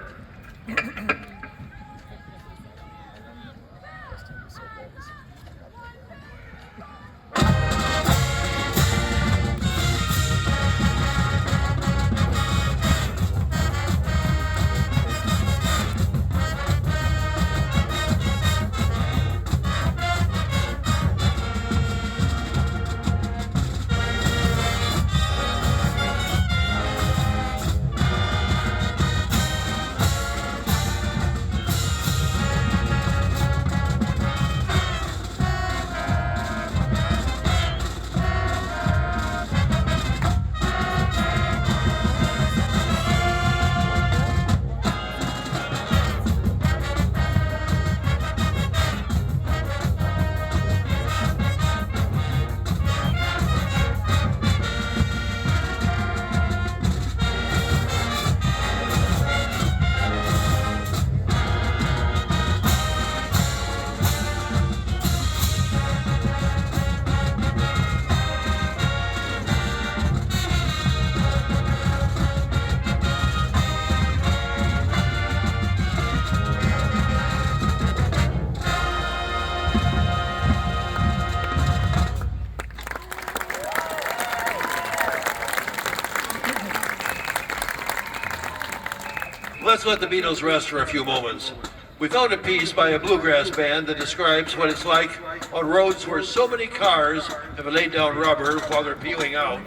Let's let the Beatles rest for a few moments. We found a piece by a bluegrass band that describes what it's like on roads where so many cars have laid down rubber while they're peeling out.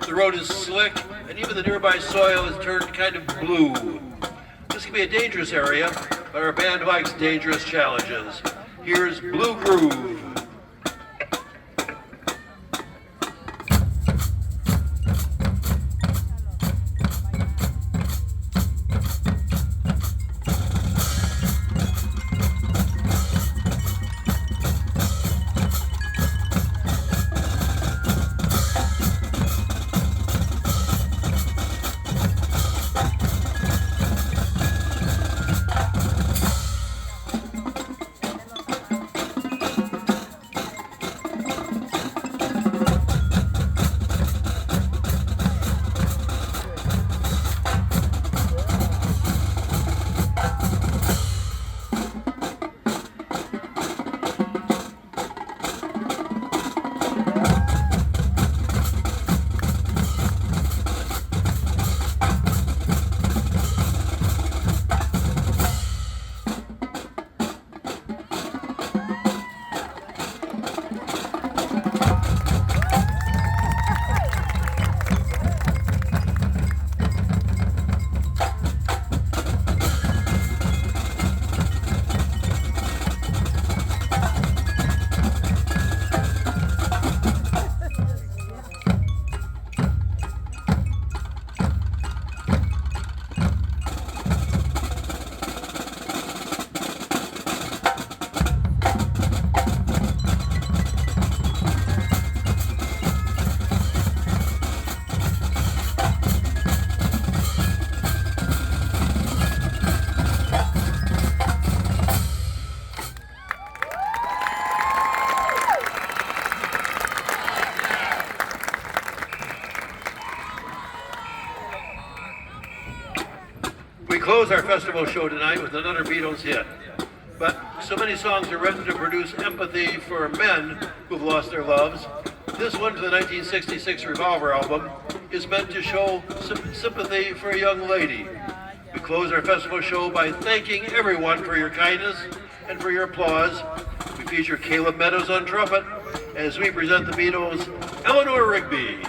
The road is slick, and even the nearby soil is turned kind of blue. This can be a dangerous area, but our band likes dangerous challenges. Here's Blue Groove. We close our festival show tonight with another Beatles hit. But so many songs are written to produce empathy for men who've lost their loves. This one, to the 1966 Revolver album, is meant to show sympathy for a young lady. We close our festival show by thanking everyone for your kindness and for your applause. We feature Caleb Meadows on trumpet as we present the Beatles' Eleanor Rigby.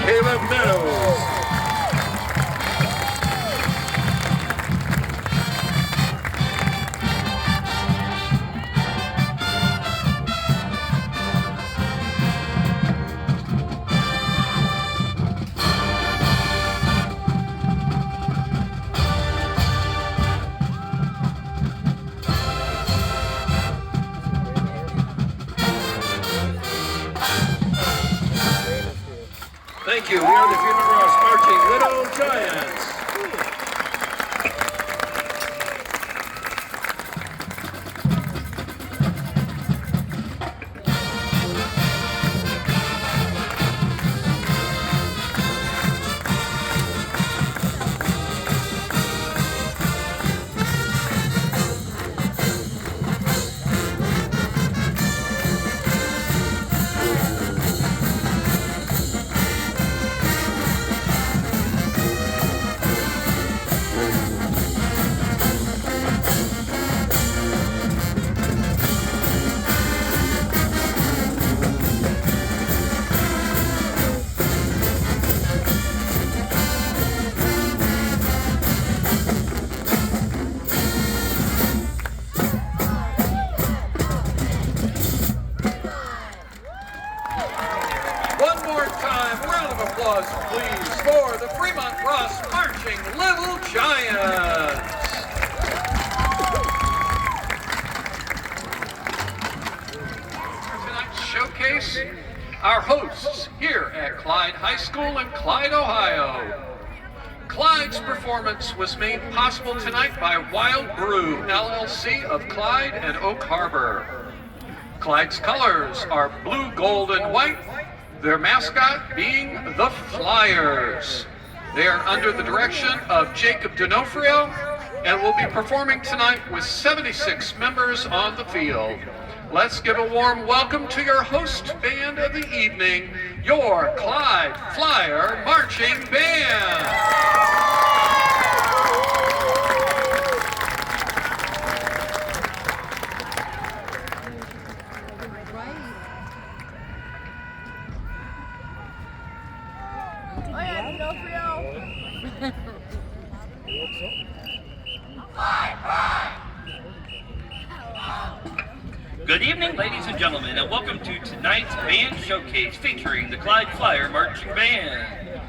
Caleb Meadows. Thank you. We are the Funeral Ross Marching Little Giants. time round of applause, please, for the Fremont Ross Marching Little Giants. For tonight's showcase, our hosts here at Clyde High School in Clyde, Ohio. Clyde's performance was made possible tonight by Wild Brew, LLC of Clyde and Oak Harbor. Clyde's colors are blue, gold, and white, their mascot being the Flyers. They are under the direction of Jacob D'Onofrio and will be performing tonight with 76 members on the field. Let's give a warm welcome to your host band of the evening, your Clyde Flyer Marching Band. Good evening, ladies and gentlemen, and welcome to tonight's band showcase featuring the Clyde Flyer Marching Band.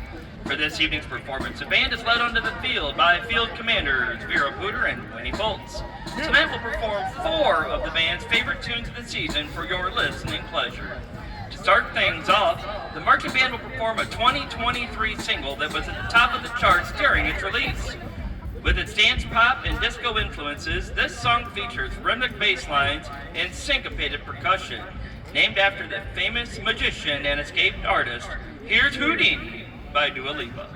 For this evening's performance, the band is led onto the field by field commanders Vera Pooter and Winnie Boltz. Tonight we'll perform 4 of the band's favorite tunes of the season for your listening pleasure. To start things off, the marching band will perform a 2023 single that was at the top of the charts during its release. With its dance, pop, and disco influences, this song features rhythmic bass lines and syncopated percussion. Named after the famous magician and escaped artist, here's Houdini by Dua Lipa.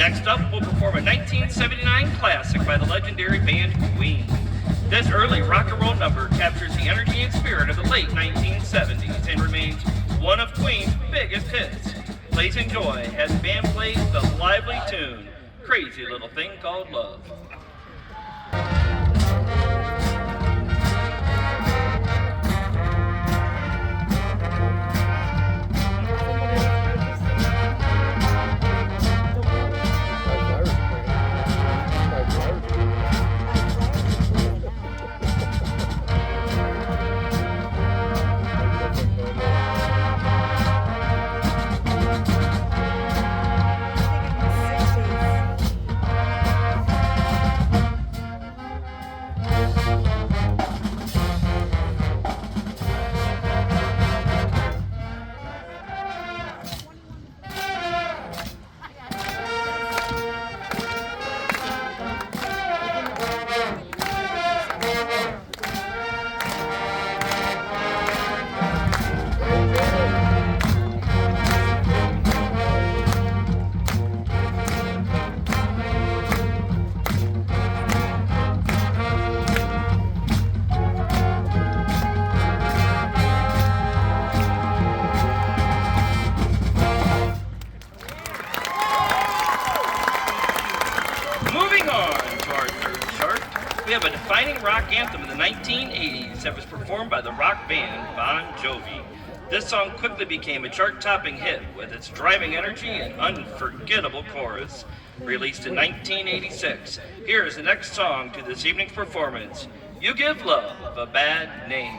Next up, we'll perform a 1979 classic by the legendary band Queen. This early rock and roll number captures the energy and spirit of the late 1970s and remains one of Queen's biggest hits. Please enjoy as the band plays the lively tune, Crazy Little Thing Called Love. rock anthem of the 1980s that was performed by the rock band Bon Jovi. This song quickly became a chart-topping hit with its driving energy and unforgettable chorus. Released in 1986, here is the next song to this evening's performance, You Give Love a Bad Name.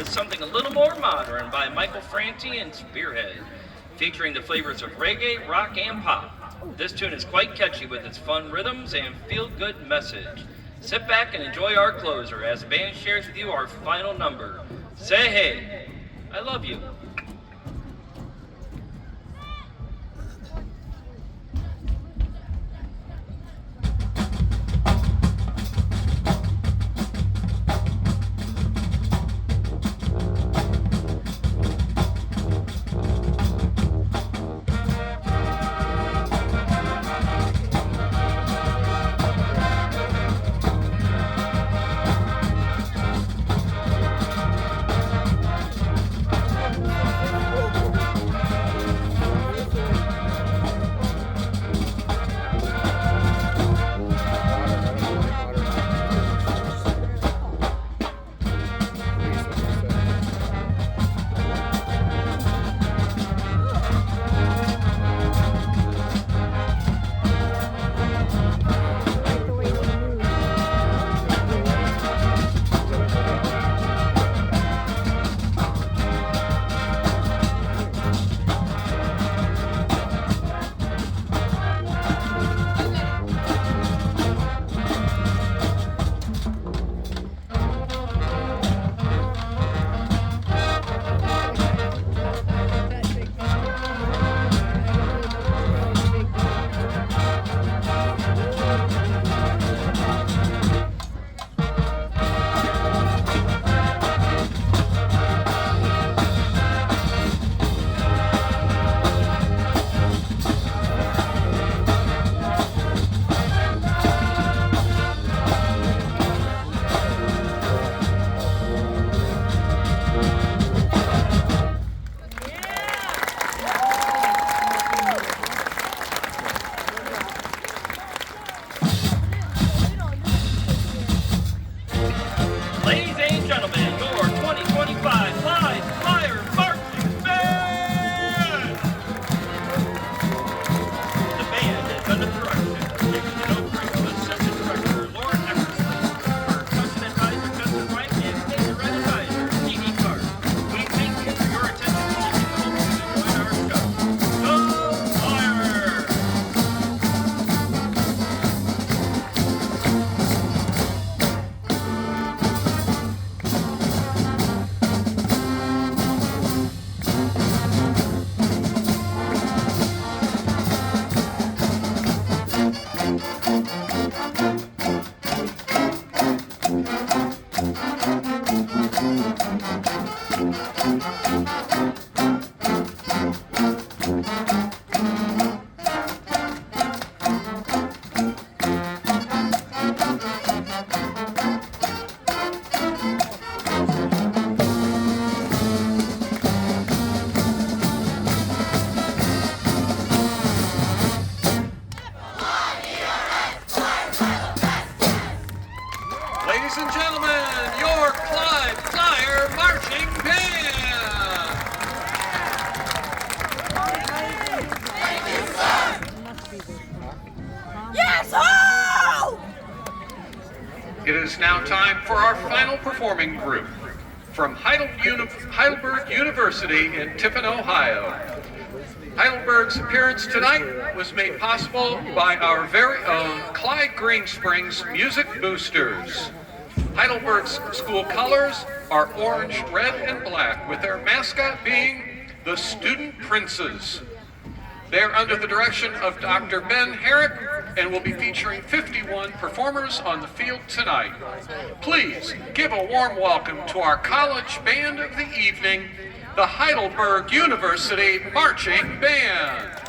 Something a little more modern by Michael Franti and Spearhead, featuring the flavors of reggae, rock, and pop. This tune is quite catchy with its fun rhythms and feel-good message. Sit back and enjoy our closer as the band shares with you our final number. Say hey, I love you. ladies and gentlemen, your Clyde Flyer Marching Band. Yes, ho! It is now time for our final performing group from Heidelberg University in Tiffin, Ohio. Heidelberg's appearance tonight was made possible by our very own Clyde Green Springs Music Boosters. Heidelberg's school colors are orange, red, and black, with their mascot being the Student Princes. They are under the direction of Dr. Ben Herrick and will be featuring 51 performers on the field tonight. Please give a warm welcome to our college band of the evening, the Heidelberg University Marching Band.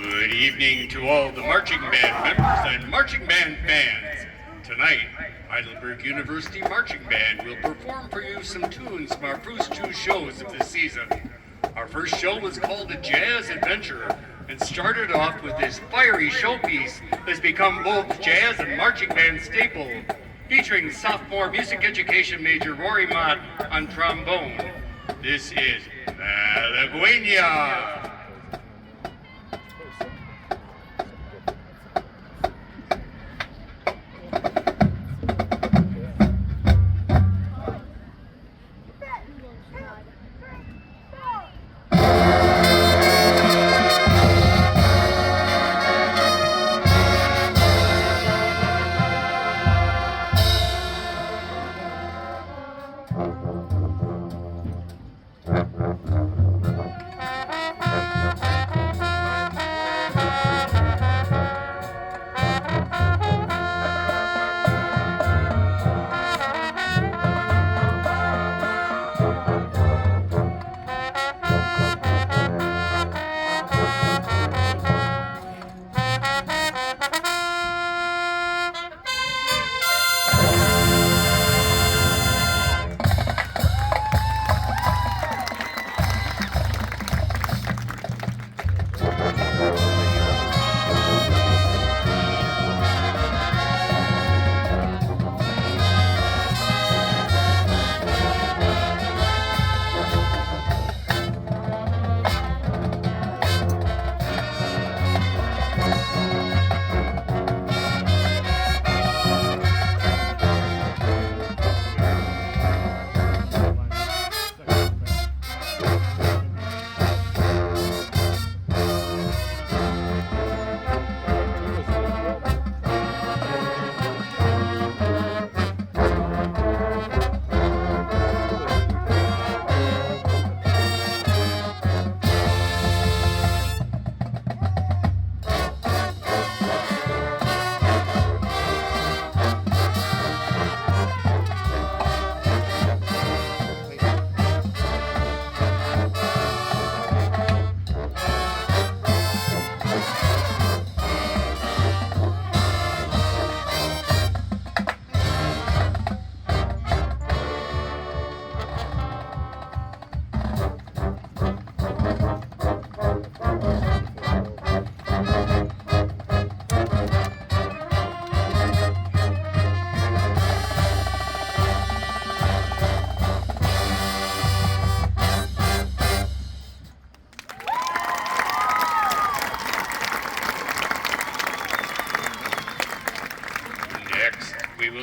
Good evening to all the marching band members and marching band fans. Tonight, Heidelberg University Marching Band will perform for you some tunes from our first two shows of the season. Our first show was called The Jazz Adventure and started off with this fiery showpiece that's become both jazz and marching band staple, featuring sophomore music education major Rory Mott on trombone. This is Malagueña.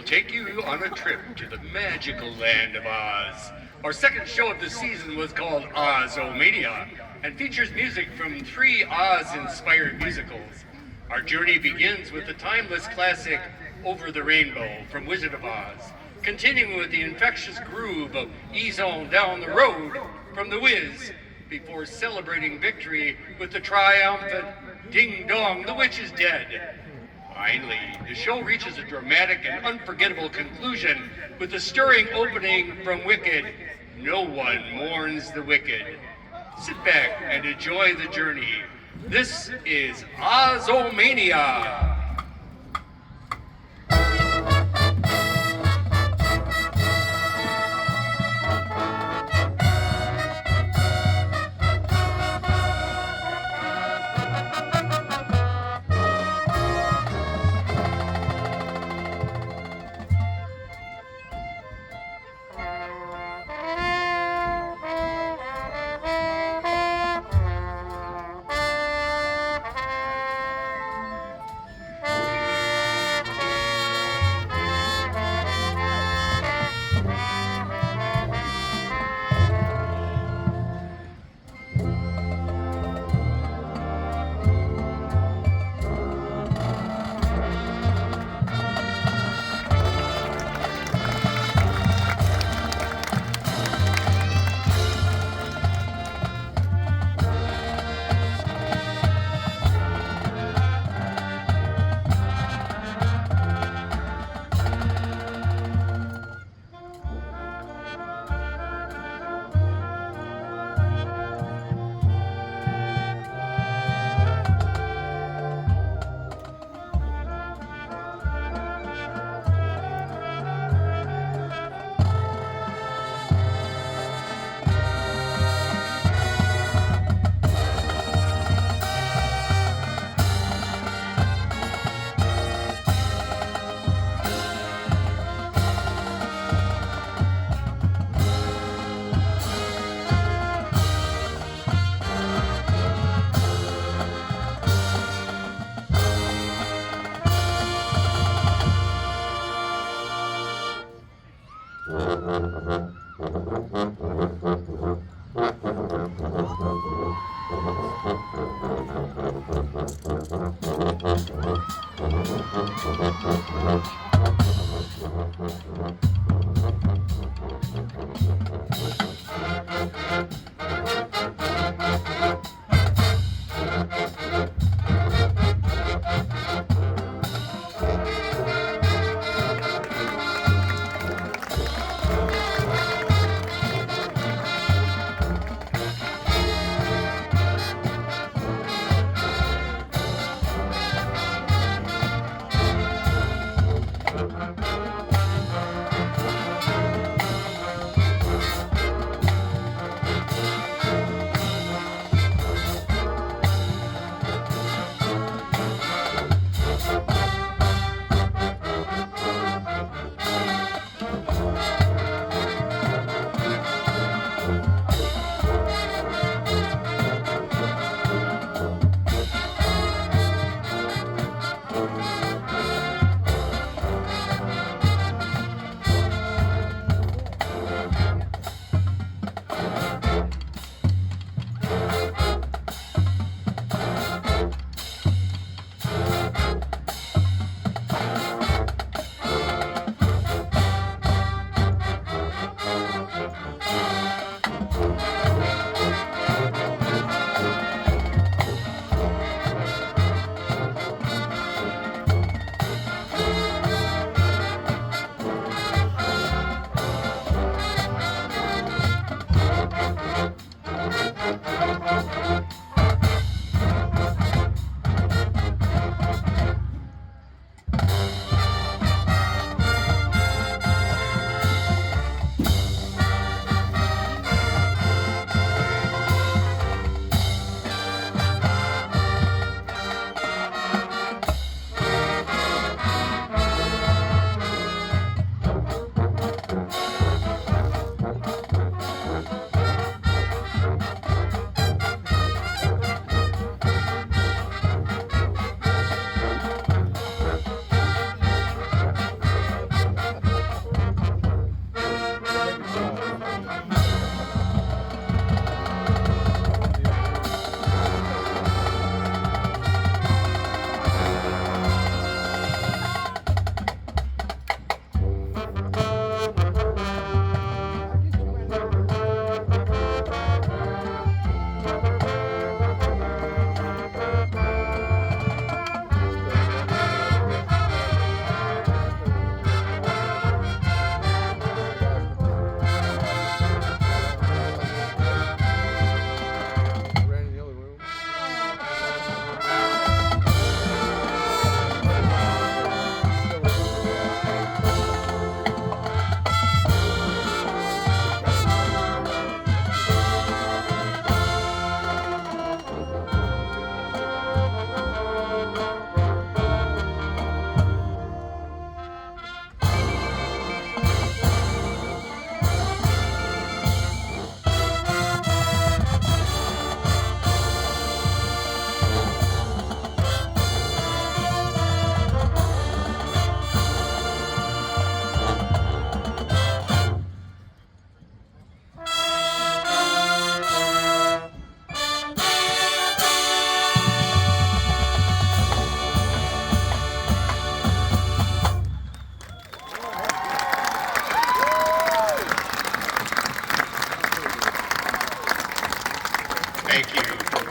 Take you on a trip to the magical land of Oz. Our second show of the season was called Oz-O-Mania and features music from 3 Oz-inspired musicals. Our journey begins with the timeless classic Over the Rainbow from Wizard of Oz, continuing with the infectious groove of Ease On Down the Road from The Wiz, before celebrating victory with the triumphant Ding Dong, the Witch is Dead. Finally, the show reaches a dramatic and unforgettable conclusion with the stirring opening from Wicked, No One Mourns the Wicked. Sit back and enjoy the journey. This is Oz-O-Mania.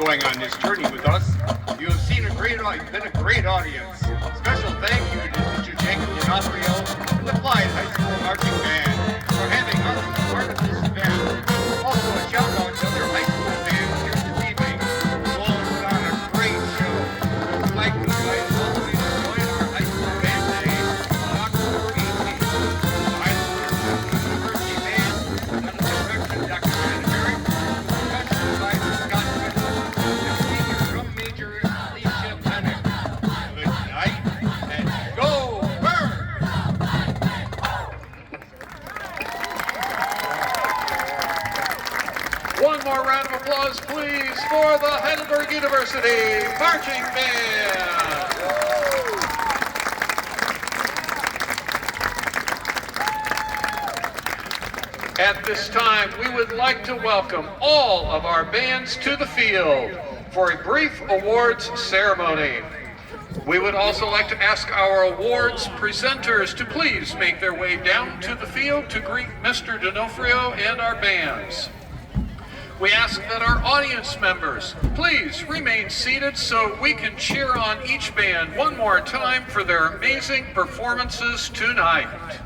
going on this journey with us. You have been a great audience. Special thank you to Mr. Jacob D'Onofrio and the Clyde High School Marching Band for having us as part of this event. Also a shout out to other high school bands here this evening who all put on a great show. We'd like to invite all of you to join our high school band day on October 18th. The high school University Band, under the direction of Dr. Anna Merrick, percussion advisor Scott Mitchell, and senior drum major Alicia Pennick. Good night, and go Birds! One more round of applause, please, for the Heidelberg University Marching Band. At this time, we would like to welcome all of our bands to the field for a brief awards ceremony. We would also like to ask our awards presenters to please make their way down to the field to greet Mr. D'Onofrio and our bands. We ask that our audience members please remain seated so we can cheer on each band one more time for their amazing performances tonight.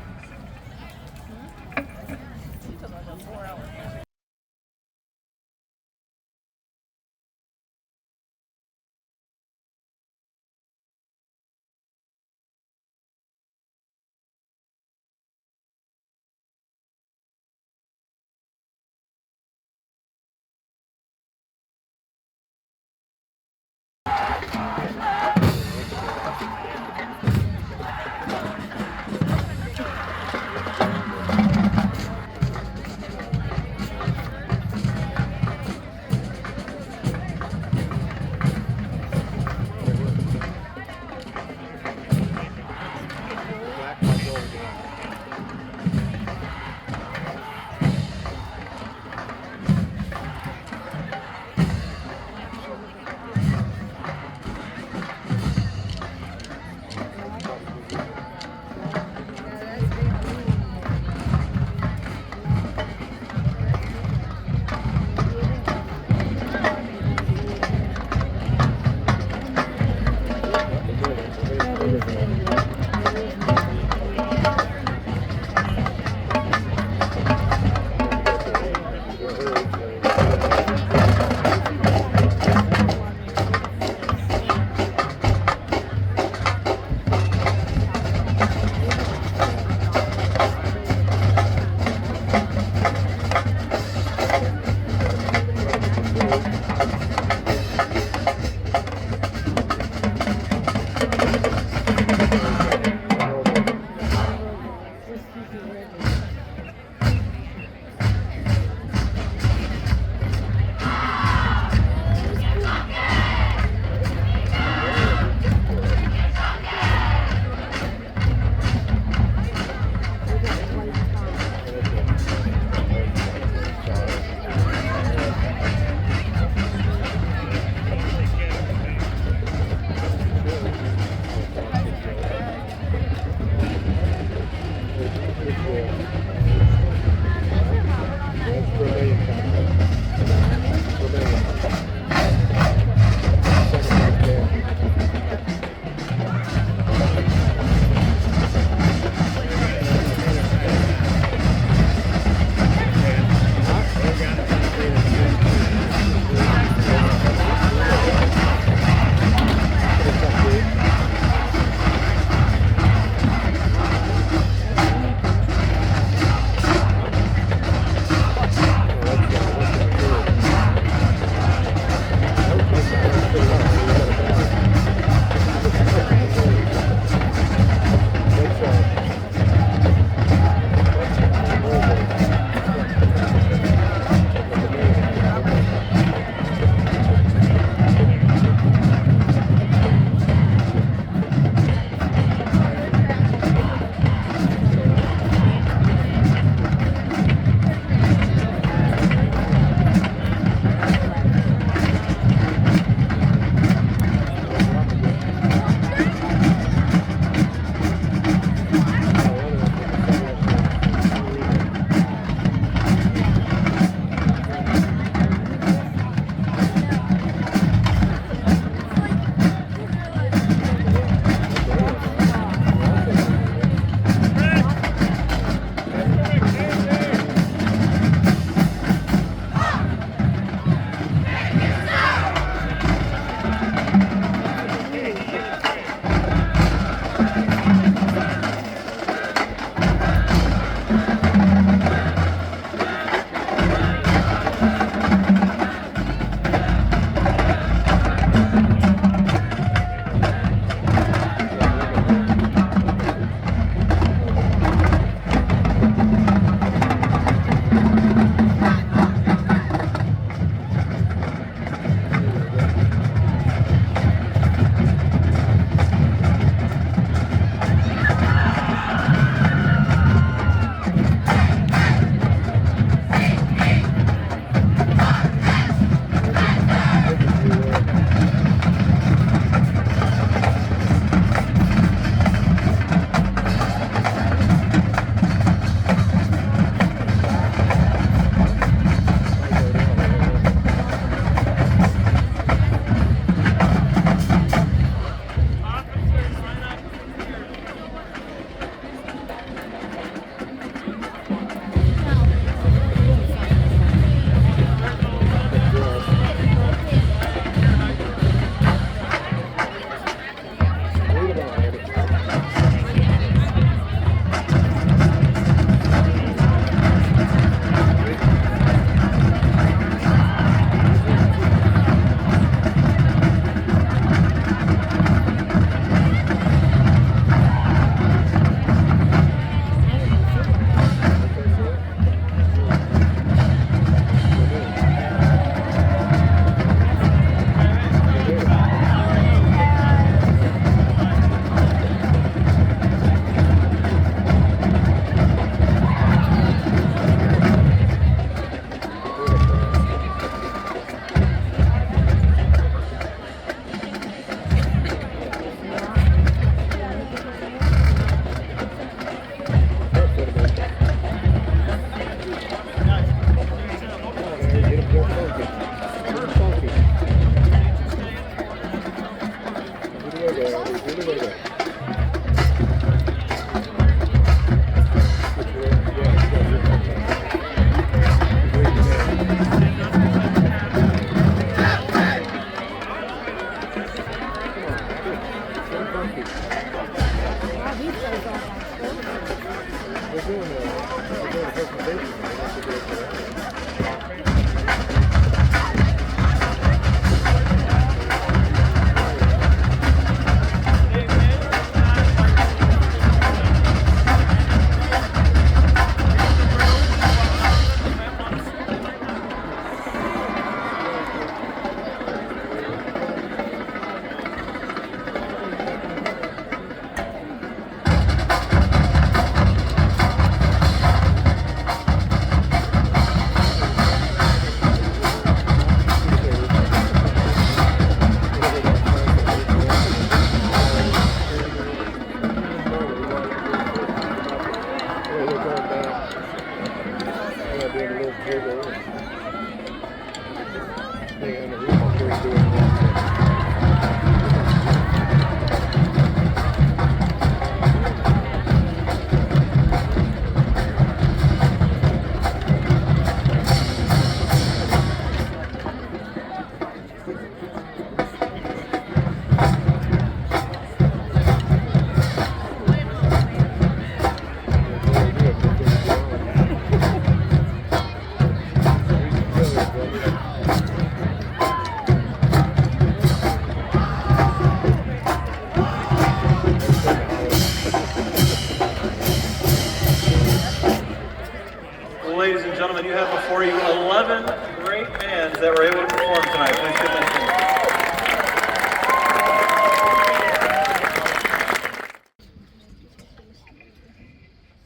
Ladies and gentlemen, you have before you 11 great bands that were able to perform tonight. Please give them a hand.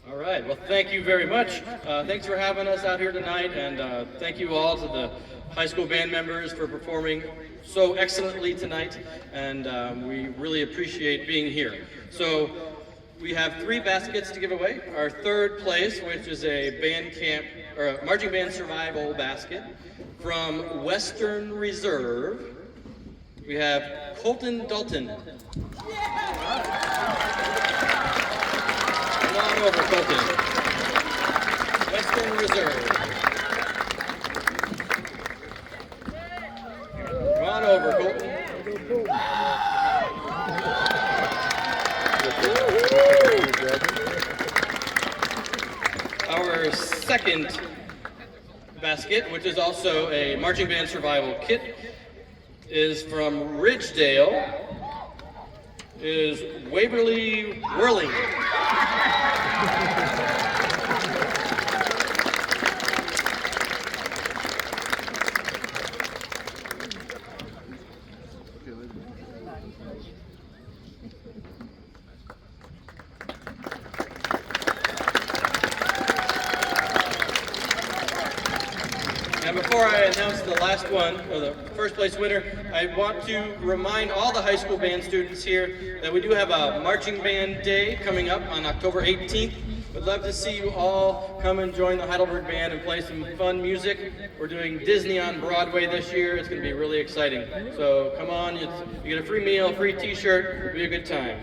All right, well, thank you very much. Thanks for having us out here tonight, and thank you all to the high school band members for performing so excellently tonight, and we really appreciate being here. So we have 3 baskets to give away. Our third place, which is a band camp, or a marching band survival basket from Western Reserve. We have Colton Dalton. Come on over, Colton. Western Reserve. Come on over, Colton. Our second basket, which is also a marching band survival kit, is from Ridgedale, is Waverly Whirling. And before I announce the last one, or the first place winner, I want to remind all the high school band students here that we do have a marching band day coming up on October 18th. We'd love to see you all come and join the Heidelberg Band and play some fun music. We're doing Disney on Broadway this year. It's going to be really exciting. So come on, you get a free meal, free t-shirt, it'll be a good time.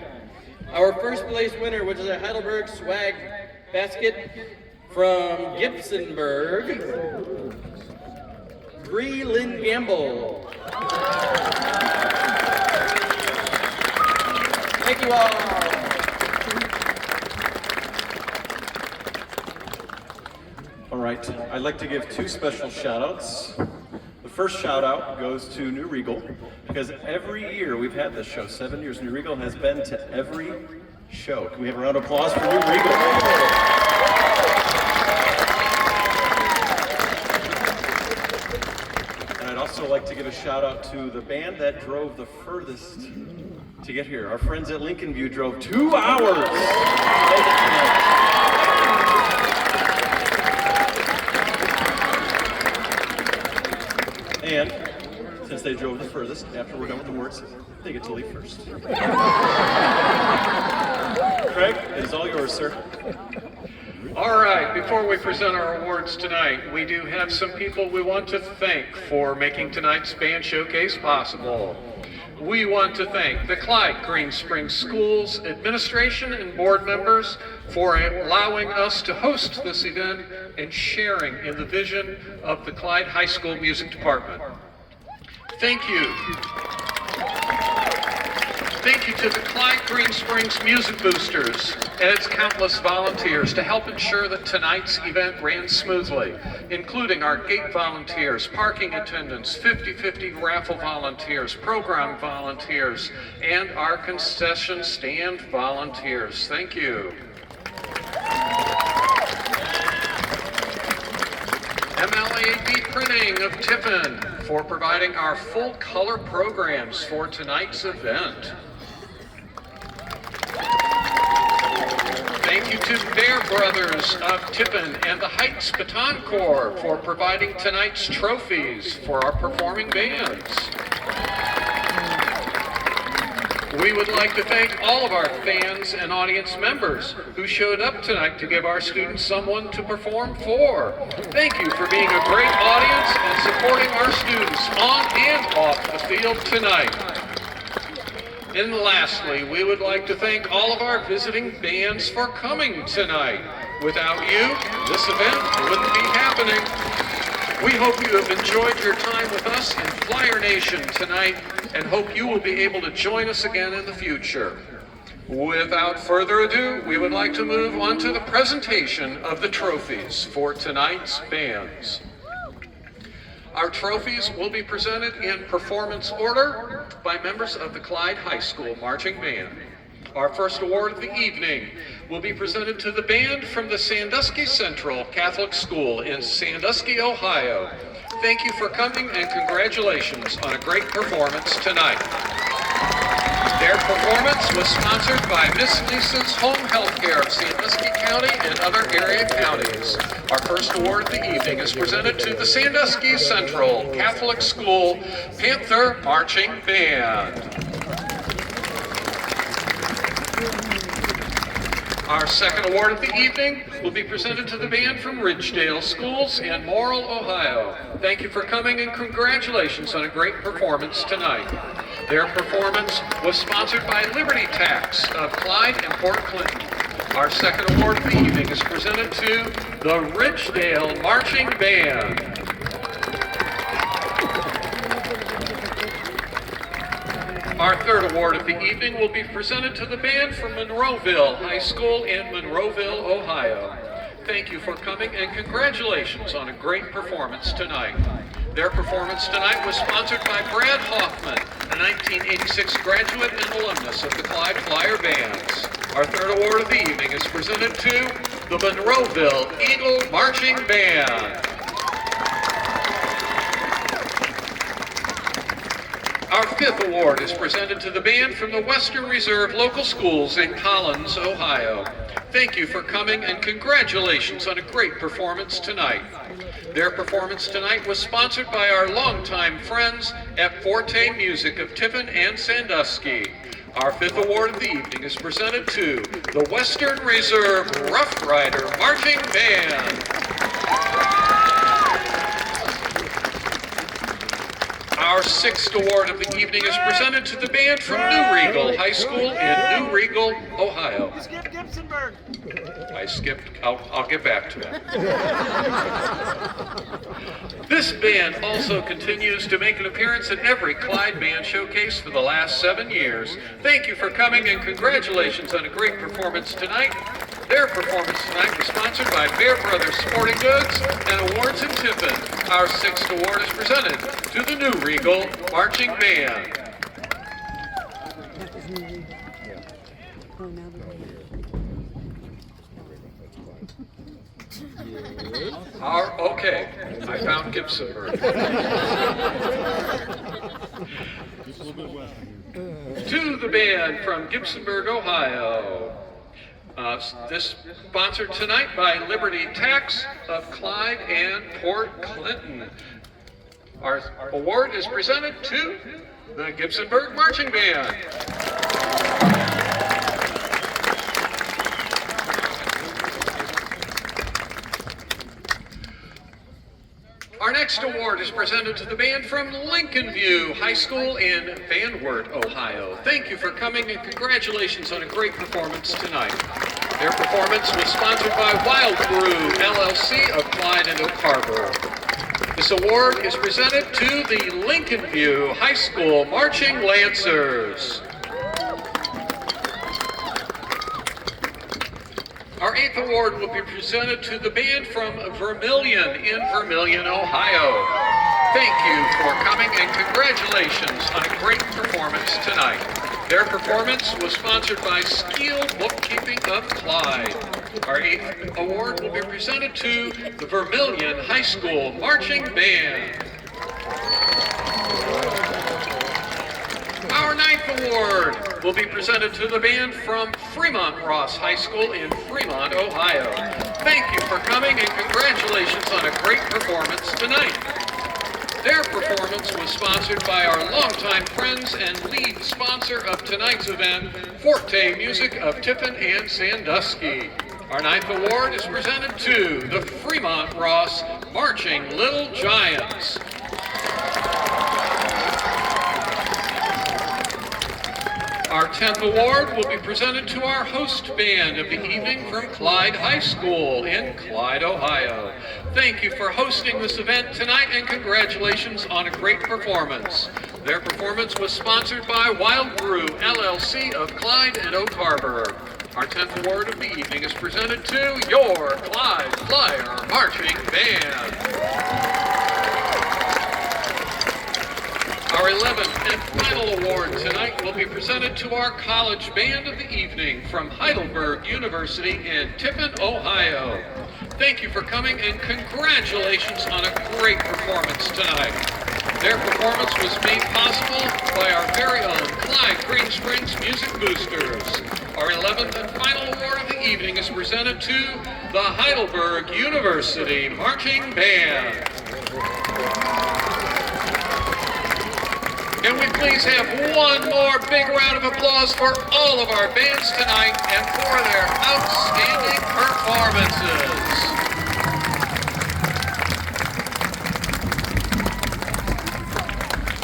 Our first place winner, which is a Heidelberg swag basket from Gibsonburg, Bree Lynn Gamble. Thank you all. All right, I'd like to give 2 special shout-outs. The first shout-out goes to New Regal, because every year we've had this show, 7 years, New Regal has been to every show. Can we have a round of applause for New Regal? And I'd also like to give a shout-out to the band that drove the furthest to get here. Our friends at Lincoln View drove 2 hours. And since they drove the furthest, after we're done with the awards, they get to leave first. Craig, it is all yours, sir. All right, before we present our awards tonight, we do have some people we want to thank for making tonight's band showcase possible. we want to thank the Clyde Green Springs Schools administration and board members for allowing us to host this event and sharing in the vision of the Clyde High School Music Department. Thank you. Thank you to the Clyde Green Springs Music Boosters and its countless volunteers to help ensure that tonight's event ran smoothly, including our gate volunteers, parking attendants, 50-50 raffle volunteers, program volunteers, and our concession stand volunteers. Thank you. MLAB Printing of Tiffin for providing our full color programs for tonight's event. Thank you to Bear Brothers of Tiffin and the Heights Baton Corps for providing tonight's trophies for our performing bands. We would like to thank all of our fans and audience members who showed up tonight to give our students someone to perform for. Thank you for being a great audience and supporting our students on and off the field tonight. And lastly, we would like to thank all of our visiting bands for coming tonight. Without you, this event wouldn't be happening. We hope you have enjoyed your time with us in Flyer Nation tonight and hope you will be able to join us again in the future. Without further ado, we would like to move on to the presentation of the trophies for tonight's bands. Our trophies will be presented in performance order by members of the Clyde High School Marching Band. Our first award of the evening will be presented to the band from the Sandusky Central Catholic School in Sandusky, Ohio. Thank you for coming and congratulations on a great performance tonight. Their performance was sponsored by Miss Lisa's Home Healthcare of Sandusky County and other area counties. Our first award of the evening is presented to the Sandusky Central Catholic School Panther Marching Band. Our second award of the evening will be presented to the band from Ridgedale Schools in Morrill, Ohio. Thank you for coming and congratulations on a great performance tonight. Their performance was sponsored by Liberty Tax of Clyde and Port Clinton. Our second award of the evening is presented to the Ridgedale Marching Band. Our third award of the evening will be presented to the band from Monroeville High School in Monroeville, Ohio. Thank you for coming and congratulations on a great performance tonight. Their performance tonight was sponsored by Brad Hoffman, a 1986 graduate and alumnus of the Clyde Flyer Bands. Our third award of the evening is presented to the Monroeville Eagle Marching Band. Our fifth award is presented to the band from the Western Reserve Local Schools in Collins, Ohio. Thank you for coming and congratulations on a great performance tonight. Their performance tonight was sponsored by our longtime friends at Forte Music of Tiffin and Sandusky. Our fifth award of the evening is presented to the Western Reserve Rough Rider Marching Band. Our sixth award of the evening is presented to the band from New Regal High School in New Regal, Ohio. I skipped, I'll get back to that. This band also continues to make an appearance at every Clyde Band Showcase for the last 7 years. Thank you for coming and congratulations on a great performance tonight. Their performance tonight was sponsored by Bear Brothers Sporting Goods and Awards in Tiffin. Our sixth award is presented to the New Regal Marching Band. Okay, I found Gibsonburg. To the band from Gibsonburg, Ohio. This sponsored tonight by Liberty Tax of Clyde and Port Clinton. Our award is presented to the Gibsonburg Marching Band. Our next award is presented to the band from Lincoln View High School in Van Wert, Ohio. Thank you for coming and congratulations on a great performance tonight. Their performance was sponsored by Wild Brew, LLC of Clyde and Oak Harbor. This award is presented to the Lincoln View High School Marching Lancers. Our 8th award will be presented to the band from Vermilion in Vermilion, Ohio. Thank you for coming and congratulations on a great performance tonight. Their performance was sponsored by Skeel Bookkeeping of Clyde. Our 8th award will be presented to the Vermilion High School Marching Band. Our 9th award will be presented to the band from Fremont Ross High School in Fremont, Ohio. Thank you for coming and congratulations on a great performance tonight. Their performance was sponsored by our longtime friends and lead sponsor of tonight's event, Forte Music of Tiffin and Sandusky. Our 9th award is presented to the Fremont Ross Marching Little Giants. Our 10th award will be presented to our host band of the evening from Clyde High School in Clyde, Ohio. Thank you for hosting this event tonight and congratulations on a great performance. Their performance was sponsored by Wild Brew, LLC of Clyde and Oak Harbor. Our 10th award of the evening is presented to your Clyde Flyer Marching Band. Our 11th and final award tonight will be presented to our college band of the evening from Heidelberg University in Tiffin, Ohio. Thank you for coming and congratulations on a great performance tonight. Their performance was made possible by our very own Clyde Green Springs Music Boosters. Our 11th and final award of the evening is presented to the Heidelberg University Marching Band. Can we please have one more big round of applause for all of our bands tonight and for their outstanding performances.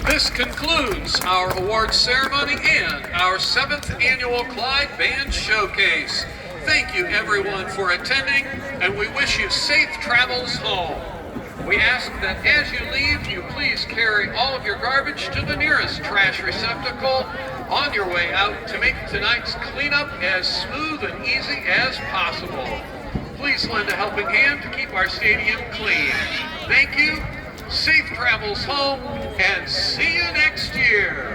This concludes our awards ceremony and our 7th annual Clyde Band Showcase. Thank you everyone for attending, and we wish you safe travels home. We ask that as you leave, you please carry all of your garbage to the nearest trash receptacle on your way out to make tonight's cleanup as smooth and easy as possible. Please lend a helping hand to keep our stadium clean. Thank you, safe travels home, and see you next year.